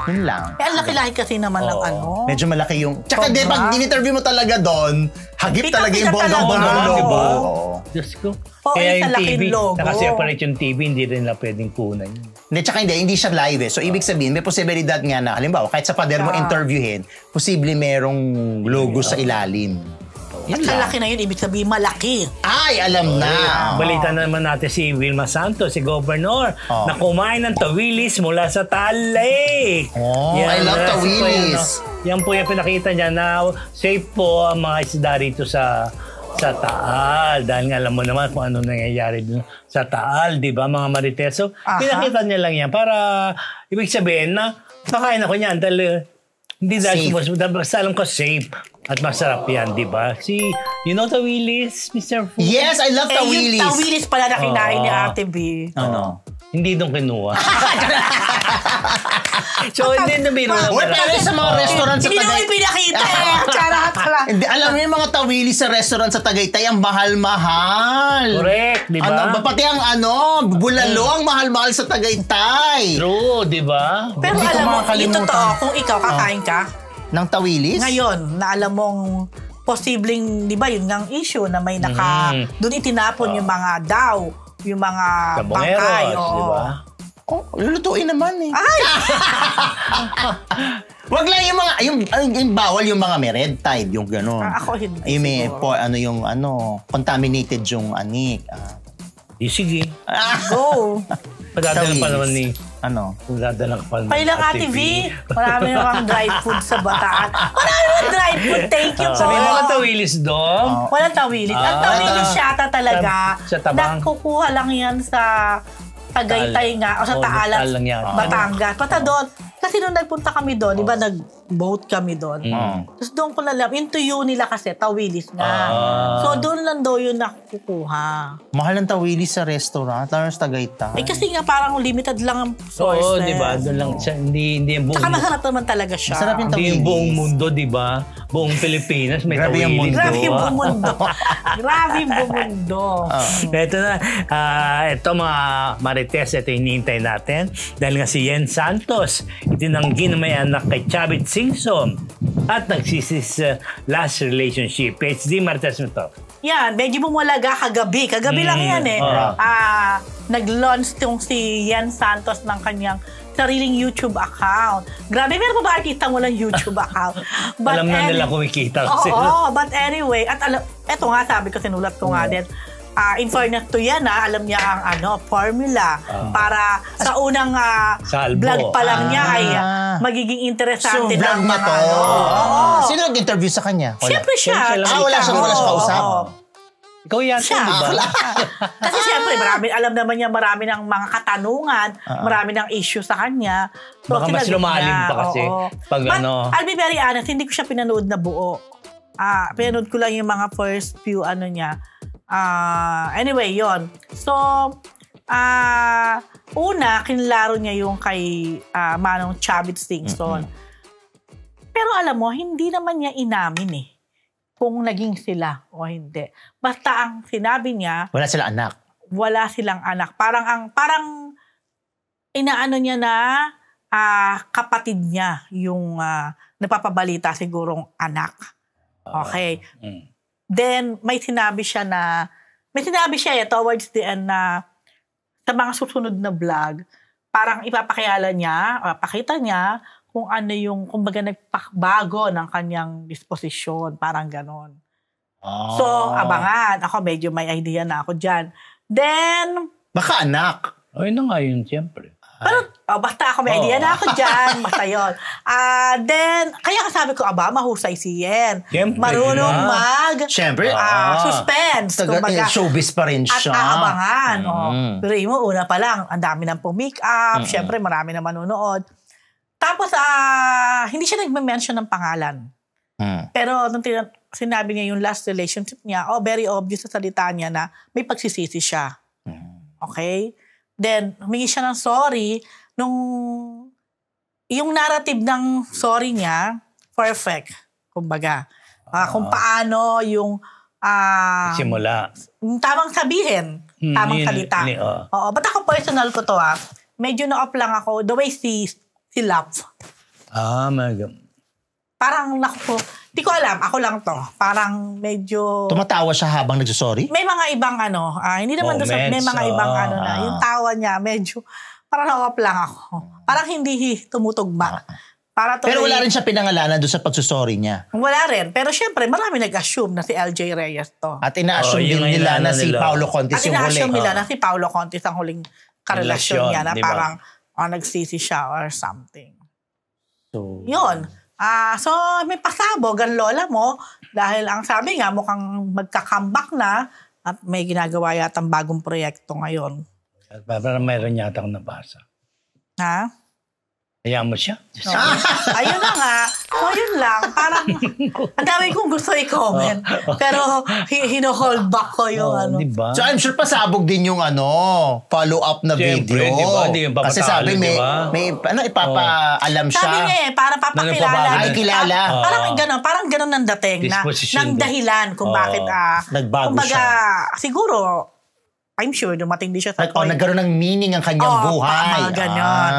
Yun lang. Ang laki-laki kasi naman ng ano. Medyo malaki yung... Tsaka di, pag in-interview mo talaga doon, hagip talaga yung bonggang-bonggang logo. Diba? Diyos ko. Kaya yung TV, logo. naka-separate yung TV, hindi rin na pwedeng kunan yun. Hindi, tsaka hindi siya live eh. So, ibig sabihin, may posibilidad nga na, halimbawa, kahit sa pader mo interviewin, posible merong logo sa ilalim. At sa laki na yun, ibig sabihin malaki. Ay, alam na. Balita na naman natin si Wilma Santos, si Governor, na kumain ng tawilis mula sa Taal Lake. I love tawilis. Yan po yung pinakita niya na safe po ang mga isda rito sa Taal. Dahil nga alam mo naman kung ano nangyayari dun sa Taal, di ba mga Marites? So, pinakita niya lang yan para ibig sabihin na kakain ako niyan dahil hindi dahil basta alam ko safe. At masarap yan, di ba? You know tawilis, Mr. Fu? Yes, I love tawilis. Yung tawilis pala na kinain ni Ate B. Ano? Hindi doon kinuha. So, hindi na biro. Pero sa mga restaurant sa Hindi naman Tagaytay. pinakita eh. Charot pala. Hindi, alam mo yung mga tawilis sa restaurant sa Tagaytay, ang mahal-mahal. Correct, di ba? Pati ang bulalo, ang mahal-mahal sa Tagaytay. True, di ba? Pero Hindi ko alam mo, makakalimutan. ito totoo, kung ikaw kakain ka, Ng tawilis? ngayon, na alam mong posibleng, di ba, yun ngang issue na may doon itinapon yung mga daw, yung mga bangkay. Di ba? Lulutuin naman eh. Ay! Wag lang yung mga, yung bawal yung mga may red tide, yung gano'n. Ako hindi. Yung may, contaminated yung anik. Sige. Go! Padadala pa naman ni... Padadala pa naman. Pailang Ate V, marami namang dry food sa Bataan. Marami namang dry food, thank you po. Sabi mo ka tawilis doon? Walang tawilis. Ang tawilis yata talaga, Sa Tabang. nakukuha lang yan sa Tagaytay nga, o sa Taalas, Taal lang yan. Batangas. Basta doon, kasi nung nagpunta kami doon, di ba nag-boat kami doon. Tapos doon ko lang, yung tuyo nila kasi, tawilis nga. So doon lang daw yun nakukuha. Mahal ang tawilis sa restaurant, lalo sa Tagaytay. Eh kasi nga parang limited lang ang sources. Oo, di ba? Doon lang siya, hindi yung buong... Tsaka masarap naman talaga siya. Masarap yung Hindi tawilis. yung buong mundo, di ba? Buong Pilipinas may Grabe yung tawilis. mundo. Grabe yung buong mundo. Grabe yung buong mundo. Ito na, ito mga Marites, ito hinihintay natin. Dahil nga si Yen Santos, itinanggi na may anak kay Chavit Singson at nagsisis last relationship. PhD Marites mo to. Yan, medyo bumulaga kagabi. Kagabi lang yan eh. Nag-launch tong si Yen Santos ng kanyang sariling YouTube account. Grabe, meron pa ba artista walang YouTube account? Alam na nila kumikita kasi. Oo, but anyway, at eto nga, sabi ko, sinulat ko nga din, in fairness to yan, alam niya ang formula para sa unang vlog pa lang niya ay magiging interesante. So, vlog na to. Sino nag-interview sa kanya? Siyempre siya. Wala siya kausap. Ikaw yan, siya. di ba? Kasi siyempre, alam naman niya marami ng mga katanungan, marami ng issue sa kanya. So, baka mas lumalim pa kasi. Pag But, I'll be very honest, hindi ko siya pinanood na buo. Pinanood ko lang yung mga first few niya. Anyway, yon. So, una, kinlaro niya yung kay Manong Chavit Singson. Pero alam mo, hindi naman niya inamin eh kung naging sila o hindi. Basta ang sinabi niya, wala silang anak. Wala silang anak. Parang inaano niya na kapatid niya yung napapabalita sigurong anak. Okay. Then may sinabi siya towards the end na sa mga susunod na vlog, parang ipapakilala niya, pakita niya kung ano yung, kumbaga nagpakbago ng kanyang disposisyon, parang ganon. So, abangan. Ako medyo may idea na ako dyan. Then, baka anak. Ay na nga yun, siyempre. Pero, basta ako may idea na ako dyan. Basta yun. Then, kaya sabi ko, mahusay si Yen. Marunong Siyempre. suspense. Showbiz pa rin siya. At aabangan. Pero mo, una pa lang, ang dami ng make-up. Siyempre, marami na manonood. Tapos, hindi siya nagme-mention ng pangalan. Pero, nung sinabi niya yung last relationship niya, very obvious sa salita niya na may pagsisisi siya. Okay? Then, humingi siya ng sorry yung narrative ng sorry niya, perfect. Kumbaga. Kung paano yung simula. Tamang sabihin. Tamang salita. Ba't ako personal ko to medyo na-off lang ako the way si Love. Parang di ko alam, ako lang to. Parang medyo... Tumatawa siya habang nagsusorry? May mga ibang hindi naman may mga ibang na. Yung tawa niya, medyo, parang na-off lang ako. Parang hindi tumutugma. Pero wala rin siya pinangalanan doon sa pagsusorry niya? Wala rin. Pero syempre, marami nag-assume na si LJ Reyes to. At ina-assume din nila na si Paolo Contis yung huli. At ina-assume nila na si Paolo Contis ang huling karelasyon niya na parang nagsisi siya or something. So, yun. So, may pasabog ang lola mo dahil ang sabi nga mukhang magka-comeback na at may ginagawa yatang bagong proyekto ngayon. Parang mayroon yata akong nabasa. Hayaan mo siya. Ayun na nga. So, yun lang. Parang, ang dami kong gusto i-comment. Pero, hino-hold back ko yung Diba? So, I'm sure pasabog din yung follow-up na video. Diba? Kasi sabi, may ipapaalam siya. Sabi niya para papakilala. Ay, kilala. Parang gano'n ang dating na ng dahilan kung bakit, nagbago siya. Siguro, I'm sure dumating din siya sa point. Nagkaroon ng meaning ang kanyang buhay. Ganyan.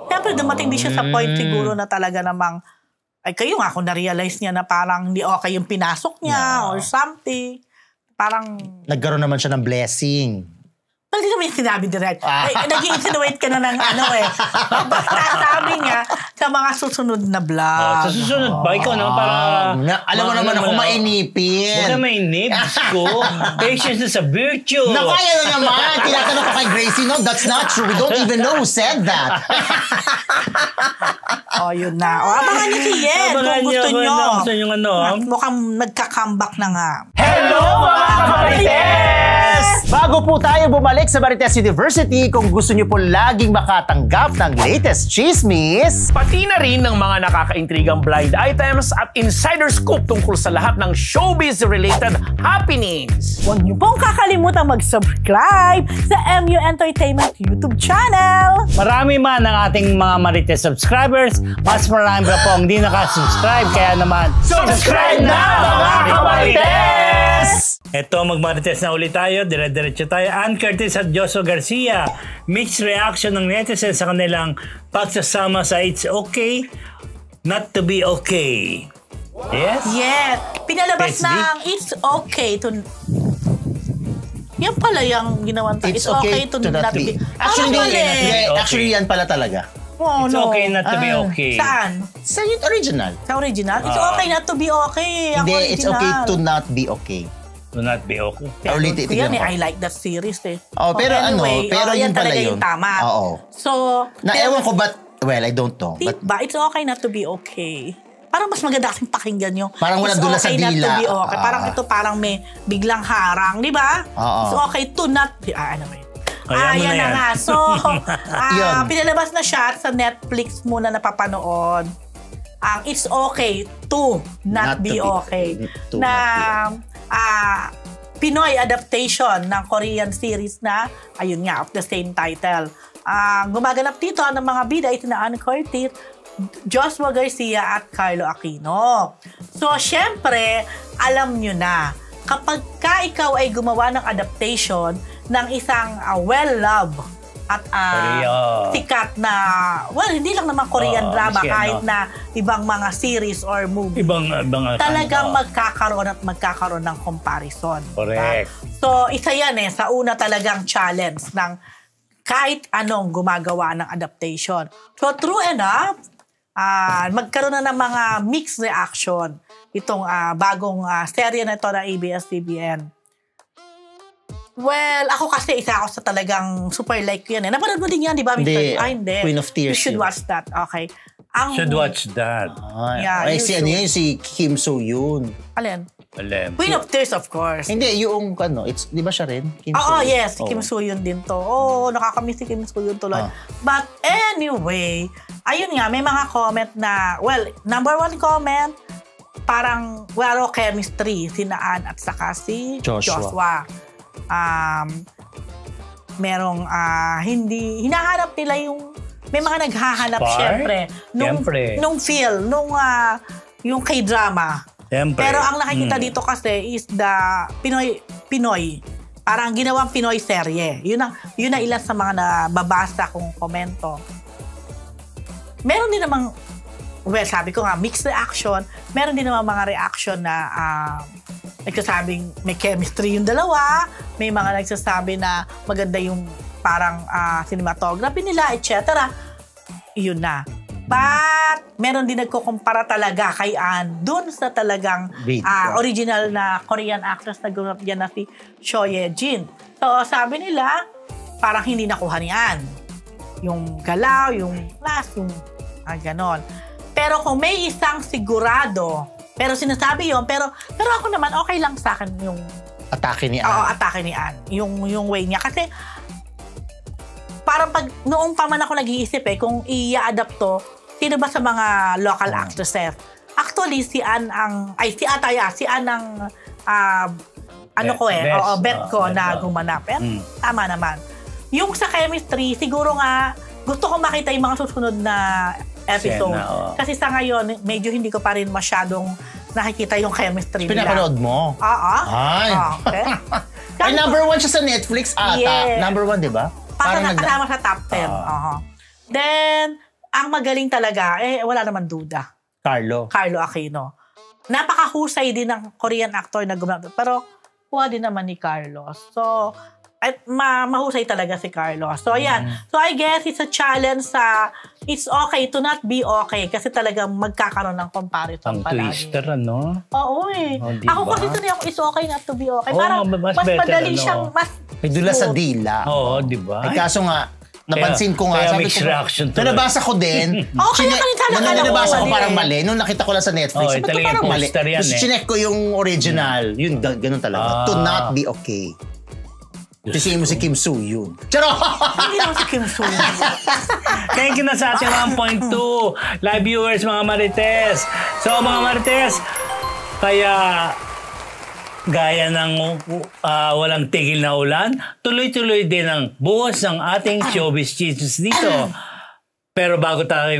Siyempre dumating din siya sa point siguro na talaga namang, kayo nga kung na-realize niya na parang hindi okay yung pinasok niya or something. Parang... Nagkaroon naman siya ng blessing. Hindi naman yung sinabi direct. Nag-insinuate ka na ng basta sabi niya sa mga susunod na vlog. Sa susunod ba? Ikaw naman para... alam mo naman ako mainipin. Huwag na mainip, ko. Patience is a virtue. Nakaya na naman. Tinatanong ko kay Gracie, no, that's not true. We don't even know who said that. Yun na. Abangan niyo si Yen kung gusto niyo. Gusto niyo Mukhang nagka-comeback na nga. Hello mga Marites! Bago po tayo bumalik sa Marites University, kung gusto niyo po laging makatanggap ng latest chismis, pati na rin ng mga nakakaintrigang blind items at insider scoop tungkol sa lahat ng showbiz-related happenings. Huwag niyo pong kakalimutan mag-subscribe sa MU Entertainment YouTube channel. Marami man ang ating mga Marites subscribers, mas marami pa po ang hindi nakasubscribe. Kaya naman, subscribe na mga Marites! Ito, mag-Marites na ulit tayo. Dire-diretso tayo. Ann Curtis at Joshua Garcia. Mixed reaction ng netizens sa kanilang pagsasama sa It's Okay Not to Be Okay. Yes? Yes. Pinalabas na ang It's Okay to... Yan pala yung ginawan tayo. It's okay to not be... Actually, yan pala talaga. It's okay not to be okay. Saan? Sa original. Sa original? It's okay not to be okay. Hindi, it's okay to not be okay. To not be okay. Yan I like that series pero anyway, pero yun pala yun. Yung tama. Oo. So, ewan ko I don't know. Diba? It's okay not to be okay. Parang mas maganda kasing pakinggan nyo. Parang walang dula sa dila. It's okay not to be okay. Parang ito parang may biglang harang, di ba? It's okay to not be... ano ba yun? Yan na nga. So, pinalabas na siya sa Netflix muna napapanood. Ang It's Okay to Not Be Okay. Pinoy adaptation ng Korean series na, ayun nga, of the same title. Gumaganap dito ng mga bida ito na Ann Curtis, Joshua Garcia at Carlo Aquino. So, syempre, alam nyo na, kapag ikaw ay gumawa ng adaptation ng isang well-loved at sikat na, hindi lang naman Korean drama, kahit na ibang mga series or movie. Talagang magkakaroon ng comparison. Correct. So, isa yan sa una talagang challenge ng kahit anong gumagawa ng adaptation. So, true enough, magkaroon na ng mga mixed reaction itong bagong serye na ito na ABS-CBN. Well, ako kasi isa ako sa talagang super like yan. Napanood mo din yan, di ba? Hindi. Hindi. Queen of Tears You should yun. watch that. Okay. Should watch that. Yeah, Ay, you si should. ano yun, si Kim So Yoon. Alin? Alam. Queen of Tears, of course. Hindi, yung it's, di ba siya rin? Kim Oo, So-yoon? yes. Kim So-yoon din to. Oo, nakakamiss si Kim So-yoon tuloy. But anyway, ayun nga, may mga comment na, well, number 1 comment, parang wala chemistry, si Naan at saka si Joshua. Merong hindi, hinahanap nila yung, may mga naghahanap Spark? syempre. Siyempre. Nung feel, yung K-drama. Siyempre. Pero ang nakikita dito kasi is the Pinoy. Parang ginawang Pinoy serye. Yun ang ilan sa mga nababasa kong komento. Meron din namang, well, sabi ko nga, mixed reaction. Meron din namang mga reaction na nagsasabing may chemistry yung dalawa. May mga nagsasabi na maganda yung parang cinematography nila, etc. Yun na. But, meron din nagkukumpara talaga kay Ann dun sa talagang original na Korean actress na gumanap dyan na si Cho Ye-jin. So, sabi nila, parang hindi nakuha ni Ann. Yung galaw, yung class, yung ganon. Pero kung may isang sigurado, pero sinasabi yun, pero ako naman, okay lang sa akin yung atake ni Ann. Oo, atake ni Ann. Yung way niya. Kasi, parang noong pa man ako nag-iisip kung i-adapt to, sino ba sa mga local actresses? Actually, si Ann ang bet ko na gumanap. Tama naman. Yung sa chemistry, siguro nga, gusto ko makita yung mga susunod na episode. Kasi sa ngayon, medyo hindi ko pa rin masyadong nakikita yung chemistry nila. Pinapanood mo? Oo. Ay. Okay. Ay, number 1 siya sa Netflix ata. Yeah. Number 1, di ba? Parang nakasama sa top 10. Then, ang magaling talaga, wala naman duda. Carlo Aquino. Napakahusay din ng Korean actor na gumanap. Pero, kuha din naman ni Carlos. So, mahusay talaga si Carlos. So, ayan. So, I guess it's a challenge sa it's okay to not be okay kasi talagang magkakaroon ng comparison Ang palagi. twister, ano? Oo diba? Ako kasi sanay ako it's okay not to be okay. Oo, Parang mas mas better, madali siyang, mas May dula sa dila. Oo, di ba? Ay, kaso nga, napansin ko nga. Kaya Sabi mixed ko, reaction to nabasa ko din. kaya nabasa ko parang mali. Nung nakita ko lang sa Netflix, sabi ko talagang parang mali. poster yan, Tapos chinek ko yung original. Yun, ganun talaga. To not be okay. Sisihin mo si Kim So-yoon. Charot! hindi naman si Kim So-yoon. Thank you na sa ating 1.2 live viewers, mga Marites. So, mga Marites, kaya gaya ng walang tigil na ulan, tuloy-tuloy din ang buhos ng ating showbiz chismis dito. Pero bago tayo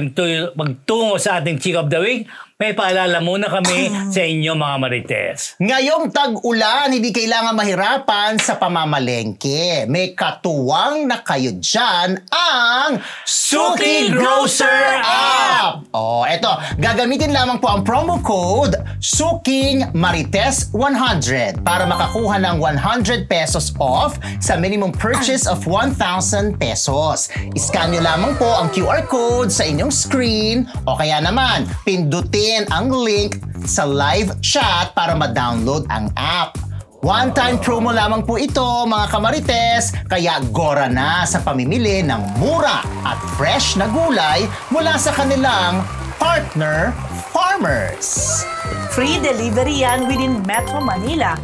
magtungo sa ating Chick of the Week, may paalala muna kami sa inyo, mga Marites. Ngayong tag-ulan, hindi kailangan mahirapan sa pamamalengke. May katuwang na kayo dyan ang Suki Grocer App! Eto, gagamitin lamang po ang promo code Suking Marites 100 para makakuha ng 100 pesos off sa minimum purchase of 1,000 pesos. Iscan nyo lamang po ang QR code sa inyong screen o kaya naman, pindutin ang link sa live chat para ma-download ang app. One-time promo lamang po ito, mga kamarites, kaya gora na sa pamimili ng mura at fresh na gulay mula sa kanilang partner farmers. Free delivery yan within Metro Manila.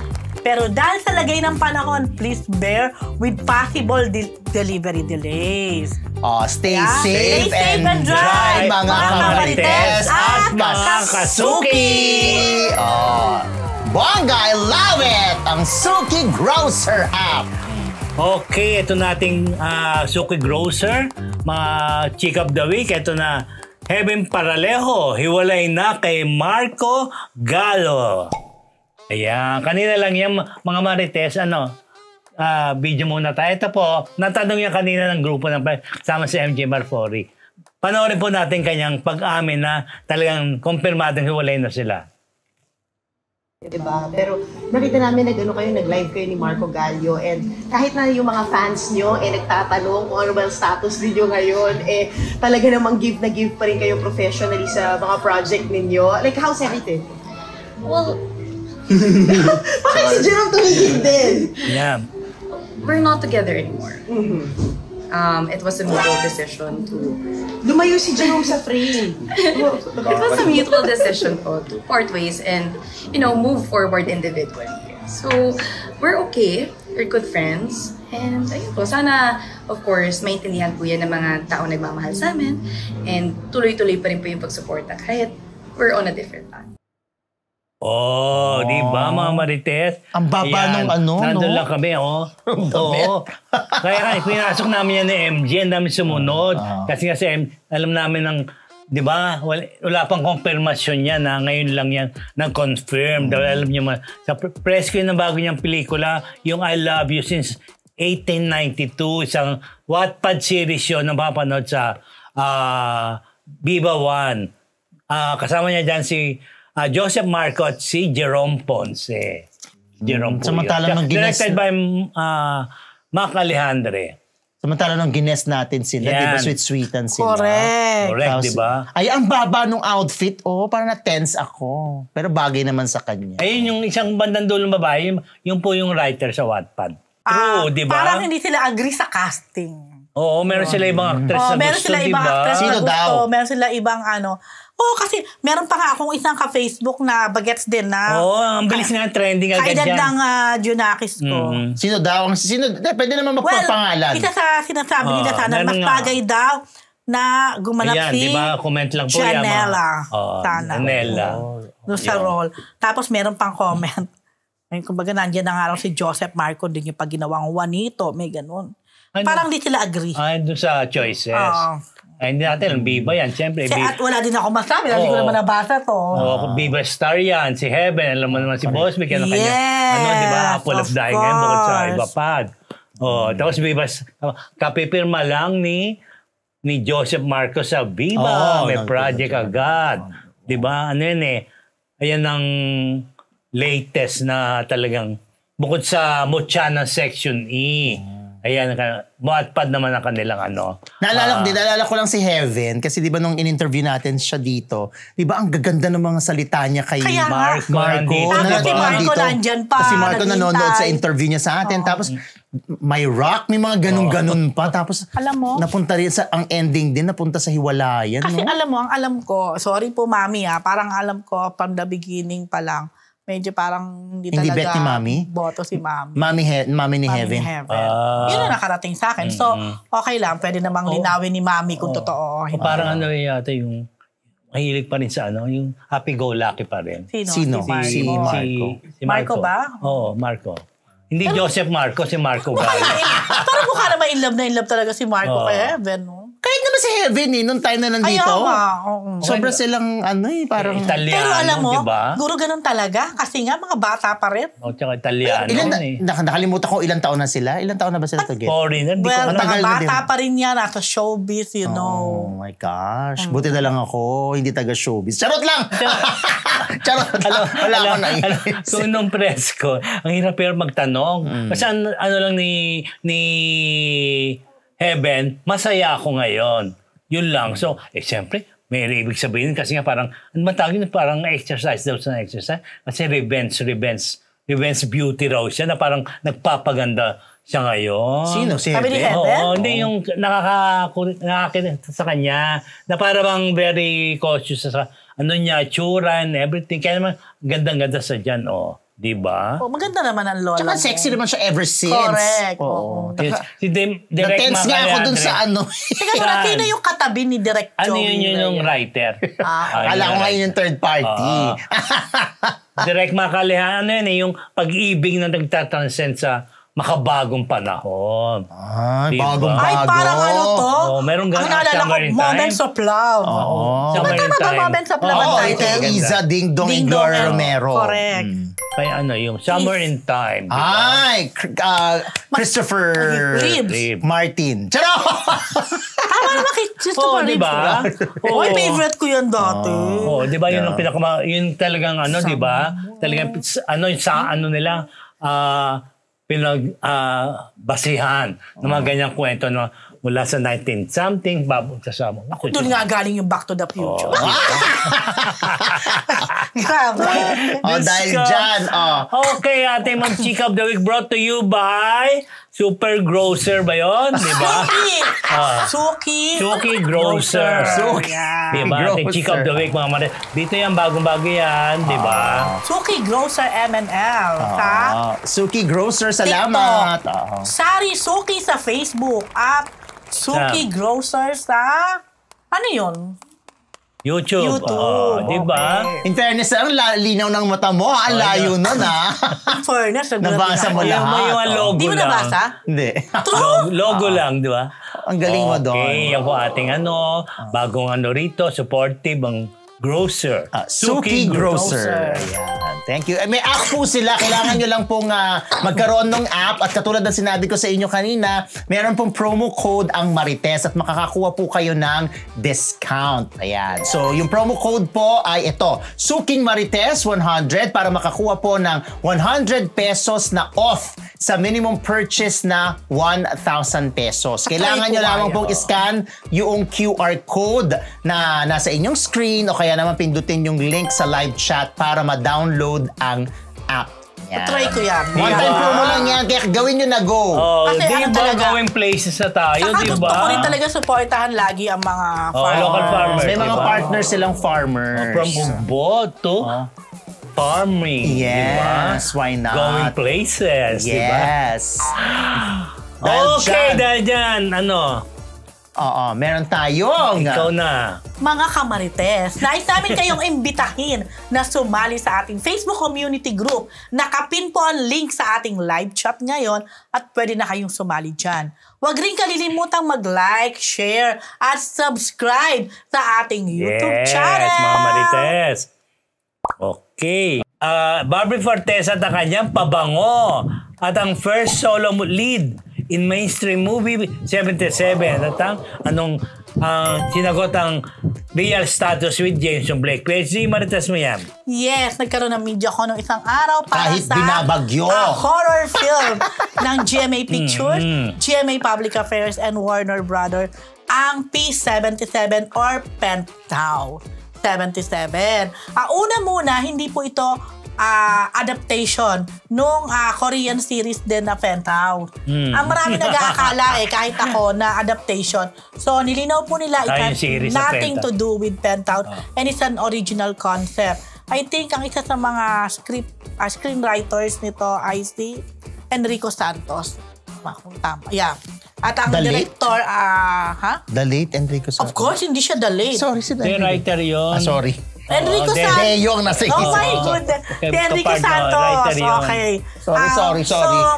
Pero dahil sa lagay ng panahon, please bear with possible delivery delays. Stay safe and dry, mga kamarites at mga kasuki! Bongga, I love it! Ang Suki Grocer App! Okay, ito nating Suki Grocer, mga Chick of the Week. Ito na, Heaven Paralejo, hiwalay na kay Marco Gallo. Ayan, kanina lang yan, mga Marites, video muna tayo. Ito po, natanong yan kanina ng grupo ng kasama si MJ Marfori. Panoorin po natin kanyang pag-amin na talagang kumpirmadong hiwalay na sila. Diba? Pero nakita namin nag-live kayo ni Marco Gallo and kahit na yung mga fans nyo nagtatanong kung ano ba ang status ninyo ngayon, talaga namang give na give pa rin kayo professionally sa mga project ninyo. Like, how's everything? Well, bakit si Jerome tumigil din? Yeah. we're not together anymore. It was a mutual decision to... Lumayo si Jerome sa frame. It was a mutual decision po to part ways and, move forward individually. So, we're okay. We're good friends. And, ayun po, sana, of course, maintindihan po yan ng mga tao nagmamahal sa amin. And tuloy-tuloy pa rin po yung pagsuporta kahit we're on a different path. Oh, di ba mga Marites? Ang baba nung Nandun no? lang kami, Oo. Kaya pinasok namin yan ni MG, ang dami sumunod. Kasi alam namin ng, di ba, wala pang konfirmasyon yan na ngayon lang yan nang-confirm. Dahil alam niyo, sa press ko ng bago niyang pelikula, yung I Love You Since 1892, isang Wattpad series yun na mapapanood sa Viva One. Kasama niya dyan si Joseph Marco at si Jerome Ponce. Jerome po Samantalang yun. Directed by Mac Alejandre. Samantalang nung gines natin sila, di ba, Yan. sweet-sweetan sila. Correct, di ba? Ay, ang baba nung outfit, parang na-tense ako. Pero bagay naman sa kanya. Ayun yung isang bandang dulong babae, yung po yung writer sa Wattpad. True, di ba? Parang hindi sila agree sa casting. Oo, meron sila ibang actress na Meron gusto, sila di ibang ba? actress na Sino gusto. daw? Meron sila ibang kasi meron pa nga akong isang ka-Facebook na bagets din na Ang bilis nga trending agad kaedad yan. ng Junakis ko. Sino daw? Pwede naman magpapangalan. Isa sa sinasabi nila sana, mas bagay daw na gumanap Ayan, si di ba? Comment lang po yan. Janela. Sana. Janela. Doon sa role. Tapos meron pang comment. Ayun, kumbaga nandiyan na nga raw si Joseph Marco din yung pag ginawang Juanito. May ganun. Parang di sila agree. Doon sa choices. Hindi natin, Viva yan. Siyempre, At wala din ako masabi. Hindi ko naman nabasa to. Viva Star yan. Si Heaven. Alam mo naman si Bosby. Kaya Yes, di ba? Apple of Dying ngayon. Bukod sa course. iba pad. Tapos Viva, kapipirma lang ni Joseph Marcos sa Viva. May project agad. Di ba? Ano yun Ayan ang latest na talagang bukod sa Muchana Section E. Ayan, Wattpad naman ang kanilang Naalala ko lang si Heaven kasi di ba nung in-interview natin siya dito, di ba ang gaganda ng mga salita niya kay Kaya nga. Marco. Tapos si Marco nandyan pa. Si Marco nanonood naghihintay. sa interview niya sa atin. Tapos may rock, may mga ganun-ganun pa. Tapos Alam mo? napunta rin ang ending din, napunta sa hiwalayan. Kasi no? ang alam ko, sorry po mami parang alam ko from the beginning pa lang, medyo parang hindi Hindi talaga bet ni Mami? boto si Mami. Mami ni Mami ni Heaven. Yun ang nakarating sa akin. So, okay lang. Pwede namang linawin ni Mami kung totoo. Parang yata yung mahilig pa rin sa yung happy-go-lucky pa rin. Sino? Si Marco. Si Marco ba? Oo, Marco. Hindi Joseph Marco, si Marco Gallo. Parang mukha naman in love talaga si Marco kay Heaven. No? Kahit naman si Heaven nung time na nandito. Ayaw nga. Sobra silang parang... Italiano, Pero alam mo, diba? guro ganun talaga. Kasi nga, mga bata pa rin. Tsaka Italiano. Nakalimutan ko ilang taon na sila. Ilang taon na ba sila together? Foreigner. Well, Tagal mga na bata din. pa rin yan. Nasa showbiz, you Oh know. my gosh. Buti na lang ako. Hindi taga showbiz. Charot lang! Charot lang. Wala ako na Kung nung press ko, ang hirap pero magtanong. Kasi ano lang ni Heaven, masaya ako ngayon. Yun lang. So, siyempre, may ibig sabihin kasi nga parang, ano ba tawag yun? Parang exercise daw sa exercise. Kasi revenge beauty raw siya na parang nagpapaganda siya ngayon. Sino? Si Sabi ni Heaven? Heaven? Oo, hindi yung nakakita sa kanya na parang very cautious sa niya, tsura and everything. Kaya naman, gandang-ganda sa dyan, di ba? Maganda naman ang lola Tsaka mo. sexy naman siya ever since. Correct. Oo. Si Direk Na-tense nga ako dun sa Teka muna, sino yung katabi ni Direk Ano Joey yun yung writer? Akala ko ngayon yung third party. Direk Macalehan, yung pag-ibig na nagtatranscend sa makabagong panahon. Diba? Bagong-bago. Ay, parang to? Meron Ang naalala ko, Moments of Love. Summer in Tama ba Time. Moments of Love ang Ito title? Iza Ding Dong and Ding Dong Gloria and- Romero. Correct. Kaya yung Summer in Time. Diba? Ay, Christopher Reeves. Martin. Charot! Tama naman kay Christopher Reeves. diba? Oy, favorite ko yan dati. Di ba yun ang yun talagang di ba? Talagang sa nila basihan ng mga ganyang kwento na mula sa 19-something, babog sa sama. Doon nga galing yung Back to the Future. Dahil dyan, Okay, ating Ma'am Chika of the Week brought to you by Super Grocer ba yun? Di ba? Suki Grocer. Suki. Di ba? Ating Chika of the Week, mga mare. Dito yan, bagong-bago yan. Di ba? Suki Grocer MNL. Suki Grocer, salamat. Sari Suki sa Facebook. At Suki Grocer sa... Ano yun? YouTube. Di ba? Okay. In fairness, ang linaw ng mata mo. Ang layo nun, ha? In fairness, Nabasa mo lahat. Yung logo Di mo lang. nabasa? Hindi. Logo lang, di ba? Ang galing mo doon. Okay, yan po ating bagong rito, supportive ang grocer. Suki Grocer. Ayan. Thank you. May app po sila. Kailangan nyo lang pong magkaroon ng app. At katulad ng sinabi ko sa inyo kanina, meron pong promo code ang Marites at makakakuha po kayo ng discount. Ayan. So, yung promo code po ay ito. Suking Marites 100 para makakuha po ng 100 pesos na off sa minimum purchase na 1,000 pesos. Kailangan nyo lamang pong iscan yung QR code na nasa inyong screen o kaya naman pindutin yung link sa live chat para ma-download ang app. Yan. Try ko yan. One-time promo lang yan, kaya gawin nyo na go. Kasi di ano ba talaga, going places na tayo, saka di gusto ba? ko rin talaga supportahan lagi ang mga farmers. Local farmers. May mga diba? partners silang farmers. From Ubod to farming. Yes, diba? why not? Going places, di ba? Yes. Dahil dyan, Oo, meron tayong... Ikaw na. Mga kamarites, nais namin kayong imbitahin na sumali sa ating Facebook community group. Nakapin po ang link sa ating live chat ngayon at pwede na kayong sumali dyan. Huwag rin kalilimutang mag-like, share, at subscribe sa ating YouTube channel. Yes, mga marites. Okay. Barbie Fortesa at ang kanyang pabango at ang first solo lead in mainstream movie 77 at ang sinagot ang real status with Jameson Blake. PhD, marites mo yan? Yes, nagkaroon ng media ko nung isang araw para Kahit sa binabagyo. Horror film ng GMA Pictures, GMA Public Affairs, and Warner Brothers, ang P77 or Penthouse 77. Una muna, hindi po ito adaptation nung Korean series din na Penthouse. Ang marami nag-aakala kahit ako na adaptation. So nilinaw po nila it has nothing to do with Penthouse and it's an original concept. I think ang isa sa mga screenwriters nito ay si Enrico Santos. Tama. Yeah. At ang director, The late Enrico Santos. Of course, hindi siya the late. Sorry, si The writer yun. sorry. Enrico Santos. Deo ang nasa isip. Oh my goodness. Enrico Santos. Okay.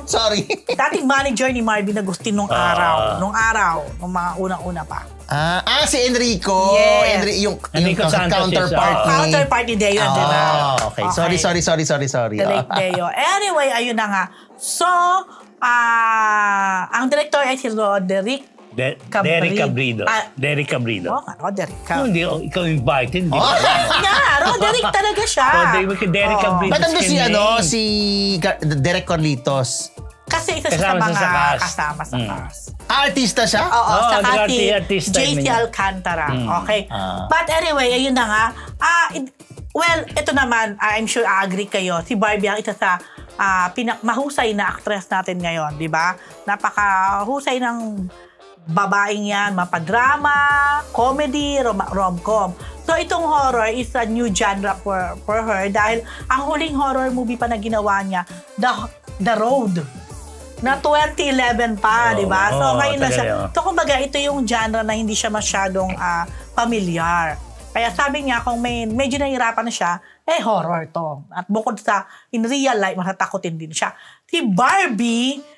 Sorry. Dating manager ni Marvin Agustin nung araw. Nung mga unang-una pa. Si Enrico. Yes. Yung Santos counterpart ni Deo, di ba? Okay. Sorry. The late Deo. Anyway, ayun na nga. So, ang director ay si Roderick Derek Cabrido. Derek Cabrido. Roderick. Hindi, ikaw invited. Roderick talaga siya. Derek Cabrido. Ba't nandun si Derek Carlitos? Kasi isa siya sa mga kasama sa cast. Artista siya? Oo, saka si artista JC Alcantara. Okay. But anyway, ayun na nga. Well, ito naman, I'm sure agree kayo. Si Barbie ang isa sa mahusay na actress natin ngayon, di ba? Napakahusay ng babaeng yan, mapadrama, comedy, rom-com. So itong horror is a new genre for her dahil ang huling horror movie pa na ginawa niya, The Road, na 2011 pa, di ba? So ngayon na siya. So kumbaga, ito yung genre na hindi siya masyadong familiar. Kaya sabi niya, kung medyo nahihirapan na siya, horror to. At bukod sa in real life, matatakotin din siya. Si Barbie,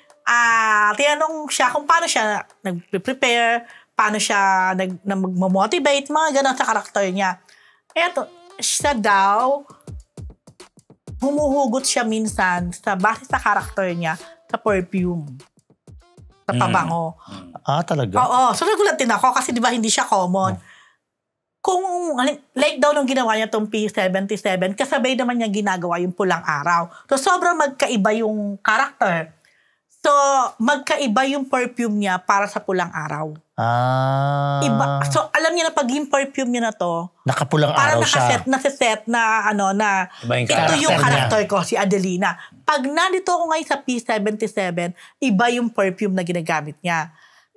tinanong siya kung paano siya nag-prepare, paano siya nag-motivate, mga ganun sa karakter niya. Eto, siya daw, humuhugot siya minsan base sa karakter niya sa perfume. Sa pabango. Talaga? Oo. So nagulat din ako kasi di ba hindi siya common. Kung, like daw nung ginawa niya itong P77, kasabay naman niya ginagawa yung Pulang Araw. So sobrang magkaiba yung karakter. So, magkaiba yung perfume niya para sa Pulang Araw. Iba. So, alam niya na pag yung perfume niya na to, nakapulang araw siya. Parang nakaset na ito yung character ko, si Adelina. Pag nandito ako ngayon sa P77, iba yung perfume na ginagamit niya.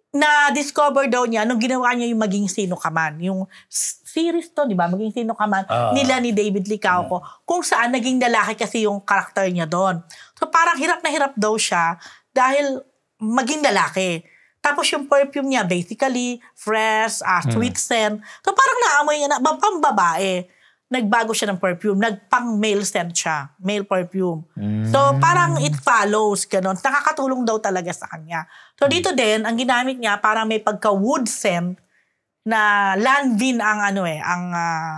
Na-discover daw niya nung ginawa niya yung Maging Sino Ka Man. Yung series to, di ba? Maging Sino Ka Man, nila ni David Licauco. Kung saan naging lalaki kasi yung character niya doon. So parang hirap na hirap daw siya dahil maging lalaki. Tapos yung perfume niya, basically, fresh, sweet scent. So parang naamoy niya na, pang babae. Nagbago siya ng perfume. Nagpang male scent siya. Male perfume. So parang it follows, ganun. Nakakatulong daw talaga sa kanya. So dito din, ang ginamit niya, parang may pagka-wood scent na Lanvin ang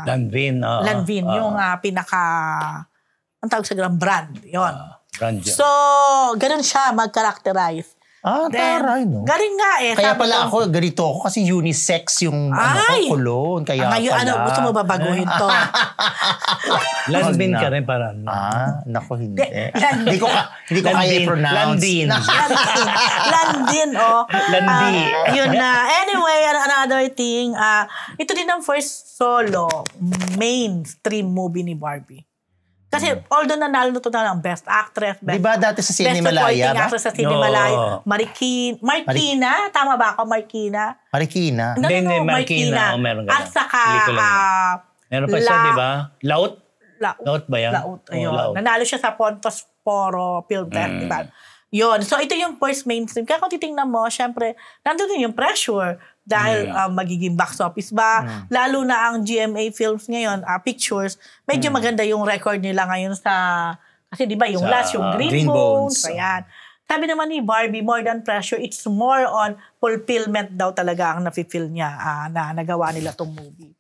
Lanvin. Lanvin, yung pinaka, ang tawag sa brand. Yun. Brand yun. So, ganun siya mag-characterize. Taray, no? Galing nga eh. Kaya pala ako, ganito ako kasi unisex yung cologne. Kaya ngayon, pala. gusto mo babaguhin to? Lanvin ka rin parang. Naku, hindi. Hindi ko kaya i-pronounce. Landin, Landi. Yun na. Anyway, another thing, ito din ang first solo mainstream movie ni Barbie. Kasi although nanalo na ito na ng Best Actress, Di ba dati sa Cinemalaya ba? Best Supporting Actress sa Cinemalaya. Marikina. Tama ba ako? Marikina? Marikina. No, Marikina. Meron ka. At saka, meron pa siya, di ba? Laut ba yan? Laut. Ayun. Nanalo siya sa Pontos Poro Film Festival. Yun. So, ito yung first mainstream. Kaya kung titingnan mo, syempre, nandun din yung pressure dahil magiging box office ba. Lalo na ang GMA Films ngayon, Pictures, medyo maganda yung record nila ngayon sa, kasi di ba yung last, yung Green Bones. Ayan. Sabi naman ni Barbie, more than pressure, it's more on fulfillment daw talaga ang nafe-feel niya na nagawa nila tong movie.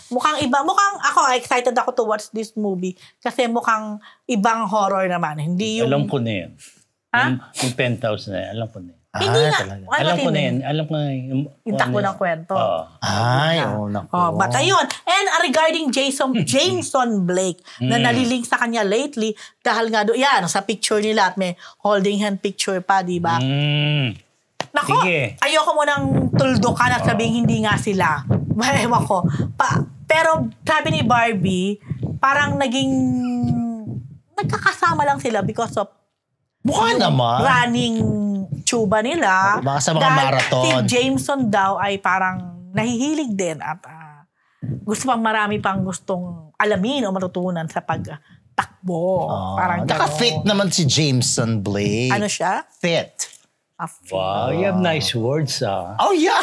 Mukhang iba. Mukhang ako, excited ako to watch this movie kasi mukhang ibang horror naman. Hindi yung... Alam ko na yan. Yung Penthouse na yan. Alam ko na yan. Hindi na. Alam ko na yan. Alam ko na yan. Yung takbo ng kwento. Naku. But ayun. And regarding Jameson Blake na nalilink sa kanya lately dahil nga doon, yan, sa picture nila at may holding hand picture pa, di ba? Nako, ayoko mo nang tuldukan at sabihin hindi nga sila. Ewan ko. Pero sabi ni Barbie, parang nagkakasama lang sila because of mukha naman running tuba nila. Baka sa mga marathon. Si Jameson daw ay parang nahihilig din at gusto pang marami pang gustong alamin o matutunan sa pagtakbo. Parang naka-fit naman si Jameson Blake. Ano siya? Fit. Wow, you have nice words, Oh, yeah!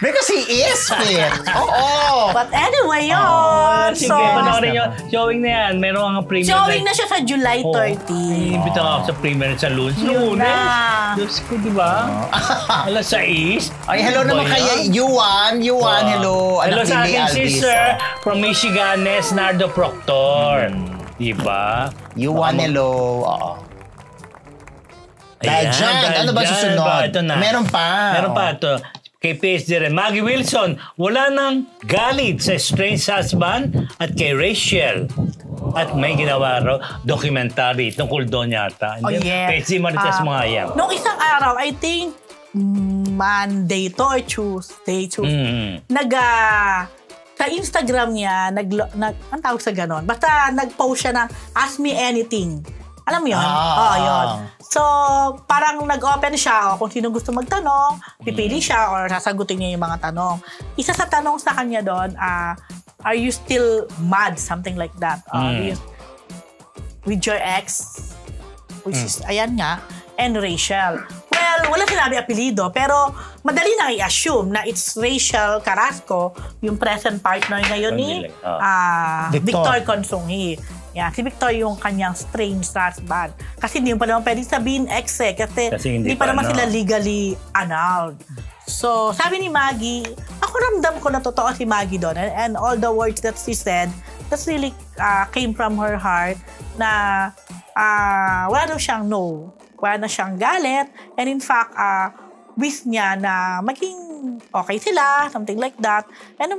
Because he is fit. Oo. But anyway, yun. Sige, panoorin nyo. Showing na yan. Meron ang premiere. Showing na siya sa July 30. Iimbita nga ako sa premiere sa Lunes. Diyos ko, di ba? Alas 6. Ay, hello naman kay Yuan. Hello. Hello sa aking sister from Michigan, Nardo Proctor. Di ba? Yuan, hello. Dahil dyan, ano ba susunod? Meron pa. Meron pa ito. Kay PSD rin. Maggie Wilson, wala nang galit sa estranged husband at kay Rachel. At may ginawa raw documentary tungkol doon yata. PSD Marites mga yan. Nung isang araw, I think Monday to or Tuesday. Sa Instagram niya, ang tawag sa ganon, basta nag-post siya ng Ask Me Anything. Alam mo yun? Yun. So, parang nag-open siya kung sino gusto magtanong, pipili siya or sasagutin niya yung mga tanong. Isa sa tanong sa kanya doon, are you still mad? Something like that. With your ex, which is, ayan nga, and Rachel. Well, wala sinabi apelido, pero madali na i-assume na it's Rachel Carrasco, yung present partner ngayon ni Victor Consonghi. Yeah, si Victor yung kanyang strange husband. Kasi hindi pa naman pwedeng sabihin ex kasi hindi pa naman sila legally annulled. So, sabi ni Maggie, ako ramdam ko na totoo si Maggie doon. And all the words that she said, that really came from her heart na wala daw siyang wala na siyang galit. And in fact, wish niya na maging okay sila, something like that. And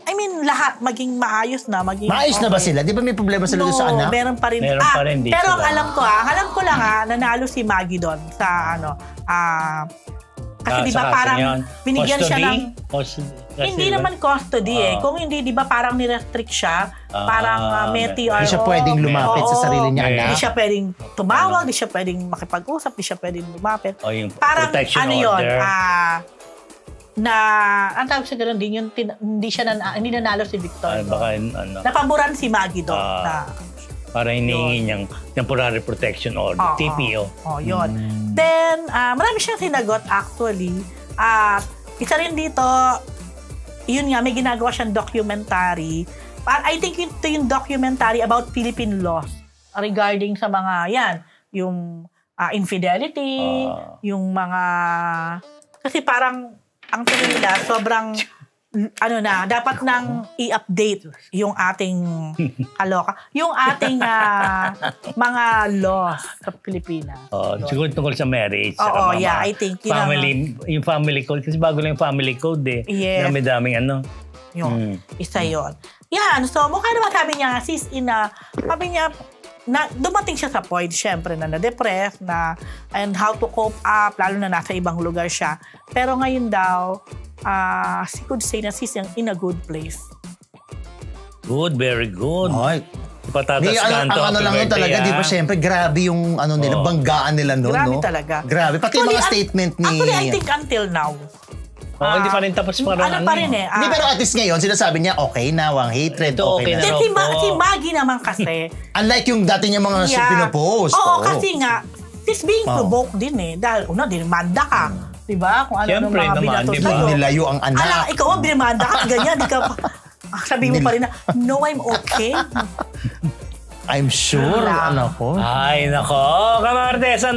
I mean, lahat maging maayos na. Maayos na ba sila? Di ba may problema sila doon sa anak? Meron pa rin. Pero ang alam ko nanalo si Maggie doon sa Kasi di ba parang binigyan siya ng... Hindi naman custody Kung hindi, di ba parang nirestrict siya, parang may TRO. Hindi siya pwedeng lumapit sa sarili niya, anak. Hindi siya pwedeng tumawag, hindi siya pwedeng makipag-usap, hindi siya pwedeng lumapit. Yung parang protection ano yun, order. ang tawag sa ganun din, hindi nanalo si Victor. Baka, Napaboran si Maggie doon. Para hinihingi niyang temporary protection order, TPO. Yun. Then, marami siyang sinagot actually. Isa rin dito, yun nga, may ginagawa siyang documentary. I think ito yung documentary about Philippine laws regarding sa mga, yung infidelity, yung mga, kasi parang, ang tingin nila, sobrang, dapat nang i-update yung ating, yung ating mga laws sa Pilipinas. Siguro tungkol sa marriage. I think. Yung family code. Kasi bago lang yung family code Yes. Dami-daming Isa yun. So mukha naman sabi niya, sabi niya, dumating siya sa point, syempre, na na-depress, and how to cope up, lalo na nasa ibang lugar siya. Pero ngayon daw, she could say na she's in a good place. Good, very good. Ay. Patatas kanto. Ang lang nun talaga, di ba, syempre, grabe yung nila, banggaan nila nun. Grabe talaga. Grabe. Pati yung mga statement ni... Actually, I think until now. Hindi pa rin tapos parang pa rin Hindi, pero at least ngayon, sinasabi niya, okay na, ang hatred, okay na. Si Maggie naman kasi... Unlike yung dati niya mga pinopost. Oo, kasi nga, she's being provoked din Dahil, dinimanda ka. Diba? Kung ano siyempre, mga binato diba? sa'yo. Nilayo ang anak. Ikaw ang dinimanda ka, ganyan. Di ka sabi mo pa rin na, no, I'm okay. I'm sure, Ay, nako. Kamartes,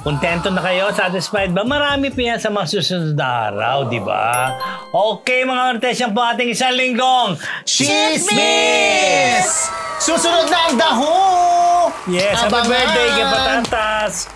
kontento na kayo? Satisfied ba? Marami pa yan sa mga susunod na araw, di ba? Okay, mga Martes, yan po ating isang linggong Chismis! Susunod na ang daho! Yes, happy birthday, Patatas!